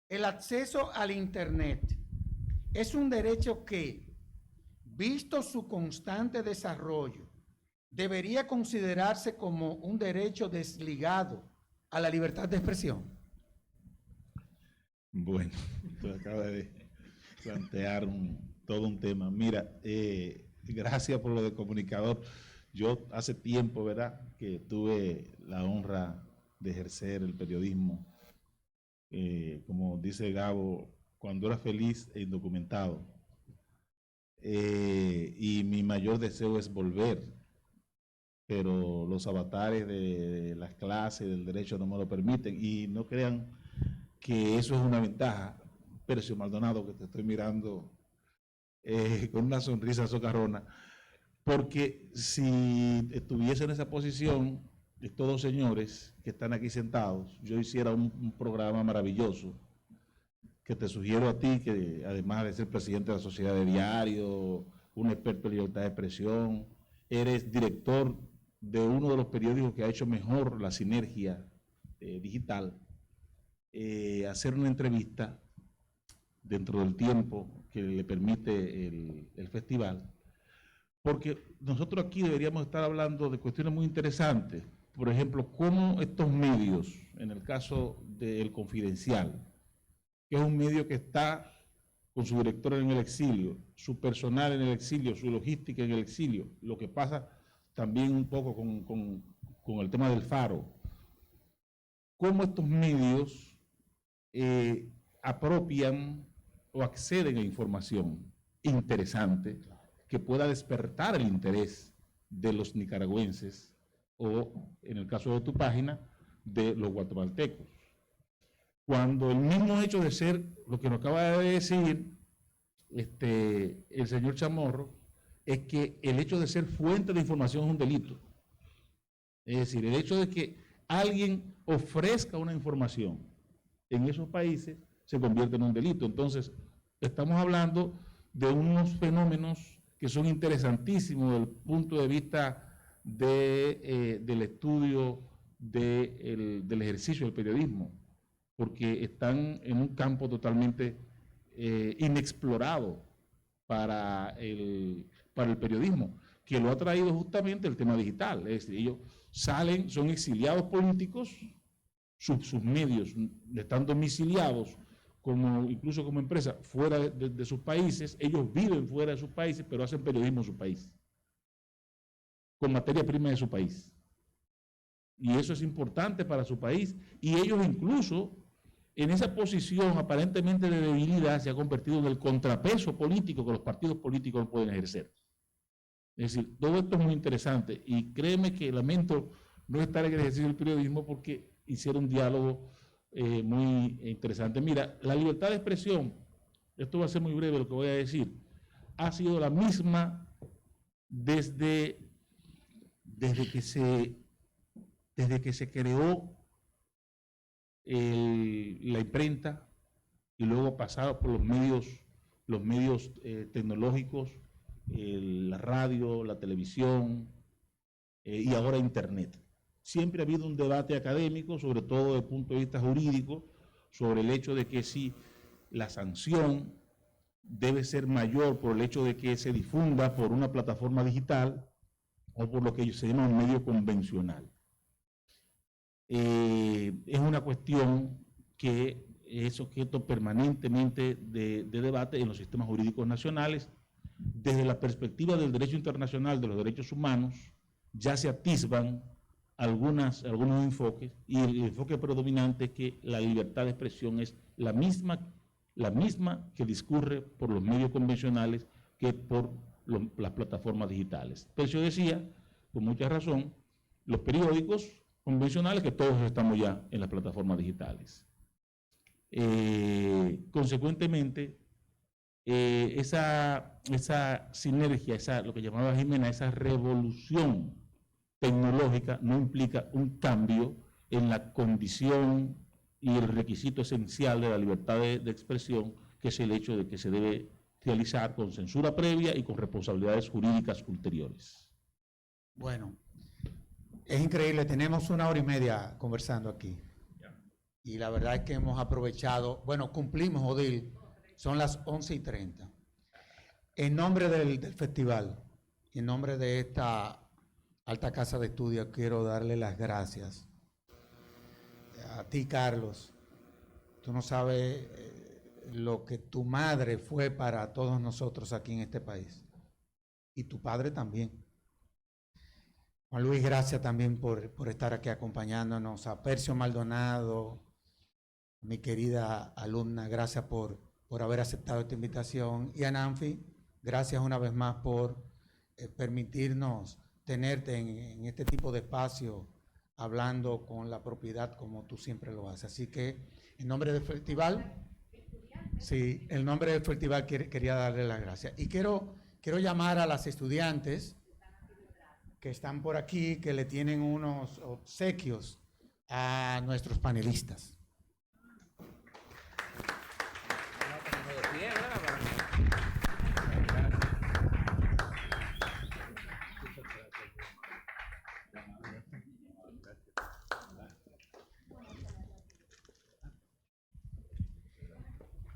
el acceso al Internet es un derecho que, visto su constante desarrollo, debería considerarse como un derecho desligado a la libertad de expresión. Bueno, tú acabas de plantear todo un tema. Mira, gracias por lo de comunicador. Yo hace tiempo, ¿verdad?, que tuve la honra de ejercer el periodismo. Como dice Gabo, cuando era feliz e indocumentado. Y mi mayor deseo es volver, pero los avatares de las clases, del derecho no me lo permiten. Y no crean que eso es una ventaja. Percio Maldonado, que te estoy mirando con una sonrisa socarrona, porque si estuviese en esa posición, estos dos señores que están aquí sentados, yo hiciera un programa maravilloso, que te sugiero a ti, que además de ser presidente de la Sociedad de Diario, un experto en libertad de expresión, eres director de uno de los periódicos que ha hecho mejor la sinergia digital, hacer una entrevista dentro del tiempo que le permite el festival, porque nosotros aquí deberíamos estar hablando de cuestiones muy interesantes. Por ejemplo, cómo estos medios, en el caso del Confidencial, que es un medio que está con su director en el exilio, su personal en el exilio, su logística en el exilio, lo que pasa también un poco con el tema del Faro, cómo estos medios apropian o acceden a información interesante que pueda despertar el interés de los nicaragüenses o, en el caso de tu página, de los guatemaltecos. Cuando el mismo hecho de ser, lo que nos acaba de decir el señor Chamorro, es que el hecho de ser fuente de información es un delito. Es decir, el hecho de que alguien ofrezca una información en esos países se convierte en un delito. Entonces, estamos hablando de unos fenómenos que son interesantísimos desde el punto de vista del estudio del ejercicio del periodismo, porque están en un campo totalmente inexplorado para el periodismo, que lo ha traído justamente el tema digital. Es decir, ellos salen, son exiliados políticos, sus medios están domiciliados, incluso como empresa, fuera de sus países. Ellos viven fuera de sus países, pero hacen periodismo en su país, con materia prima de su país. Y eso es importante para su país, y ellos incluso en esa posición aparentemente de debilidad se ha convertido en el contrapeso político que los partidos políticos no pueden ejercer. Es decir, todo esto es muy interesante, y créeme que lamento no estar en el ejercicio del periodismo porque hicieron un diálogo muy interesante. Mira, la libertad de expresión, esto va a ser muy breve lo que voy a decir, ha sido la misma desde que se creó la imprenta y luego pasado por los medios tecnológicos, la radio, la televisión y ahora Internet. Siempre ha habido un debate académico, sobre todo desde el punto de vista jurídico, sobre el hecho de que si la sanción debe ser mayor por el hecho de que se difunda por una plataforma digital o por lo que se llama un medio convencional. Es una cuestión que es objeto permanentemente de debate en los sistemas jurídicos nacionales. Desde la perspectiva del derecho internacional de los derechos humanos, ya se atisban algunos enfoques, y el enfoque predominante es que la libertad de expresión es la misma que discurre por los medios convencionales que por las plataformas digitales. Pero yo decía, con mucha razón, los periódicos convencionales, que todos estamos ya en las plataformas digitales. Consecuentemente, esa sinergia, lo que llamaba Jimena, esa revolución tecnológica no implica un cambio en la condición y el requisito esencial de la libertad de expresión, que es el hecho de que se debe realizar con censura previa y con responsabilidades jurídicas ulteriores. Bueno, es increíble, tenemos 1 hora y media conversando aquí. Y la verdad es que hemos aprovechado, bueno, cumplimos, Odil, son las 11:30. En nombre del festival, en nombre de esta alta casa de estudios, quiero darle las gracias a ti, Carlos. Tú no sabes lo que tu madre fue para todos nosotros aquí en este país. Y tu padre también. Juan Luis, gracias también por estar aquí acompañándonos. A Percio Maldonado, mi querida alumna, gracias por haber aceptado esta invitación. Y a Nanfi, gracias una vez más por permitirnos tenerte en este tipo de espacio, hablando con la propiedad como tú siempre lo haces. Así que, en nombre del festival, sí, en nombre del festival quería darle las gracias. Y quiero llamar a las estudiantes que están por aquí, que le tienen unos obsequios a nuestros panelistas.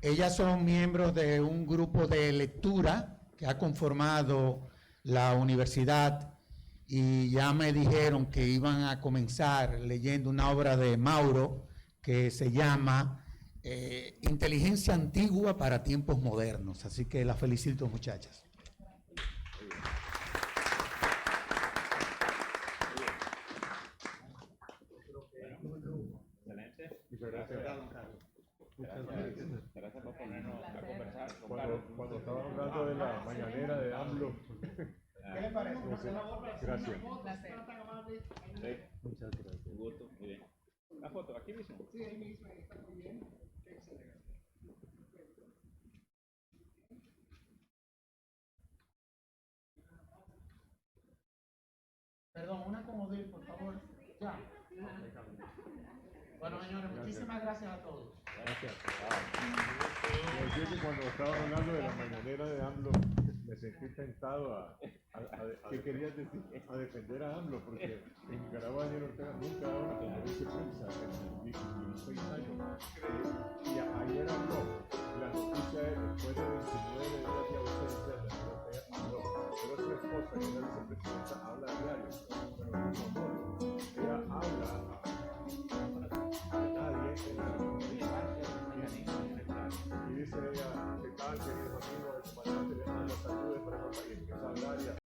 Ellas son miembros de un grupo de lectura que ha conformado la universidad y ya me dijeron que iban a comenzar leyendo una obra de Mauro que se llama Inteligencia Antigua para Tiempos Modernos. Así que las felicito, muchachas. Gracias por ponernos a conversar. Cuando estaba hablando de la mañanera de AMLO. ¿Qué le parece? Gracias. Muchas gracias. Un gusto. Muy bien. ¿La foto aquí mismo? Sí, ahí mismo. Está muy bien. Perdón, una con Odil, por favor. Ya. Bueno, señores, muchísimas gracias a todos. Gracias. Decía que cuando estaban hablando de la mañanera de AMLO, me sentí tentado ¿qué querías decir? A defender a AMLO, porque en Nicaragua Daniel Ortega nunca daba una conferencia de prensa en 16 años. Y ayer habló, la noticia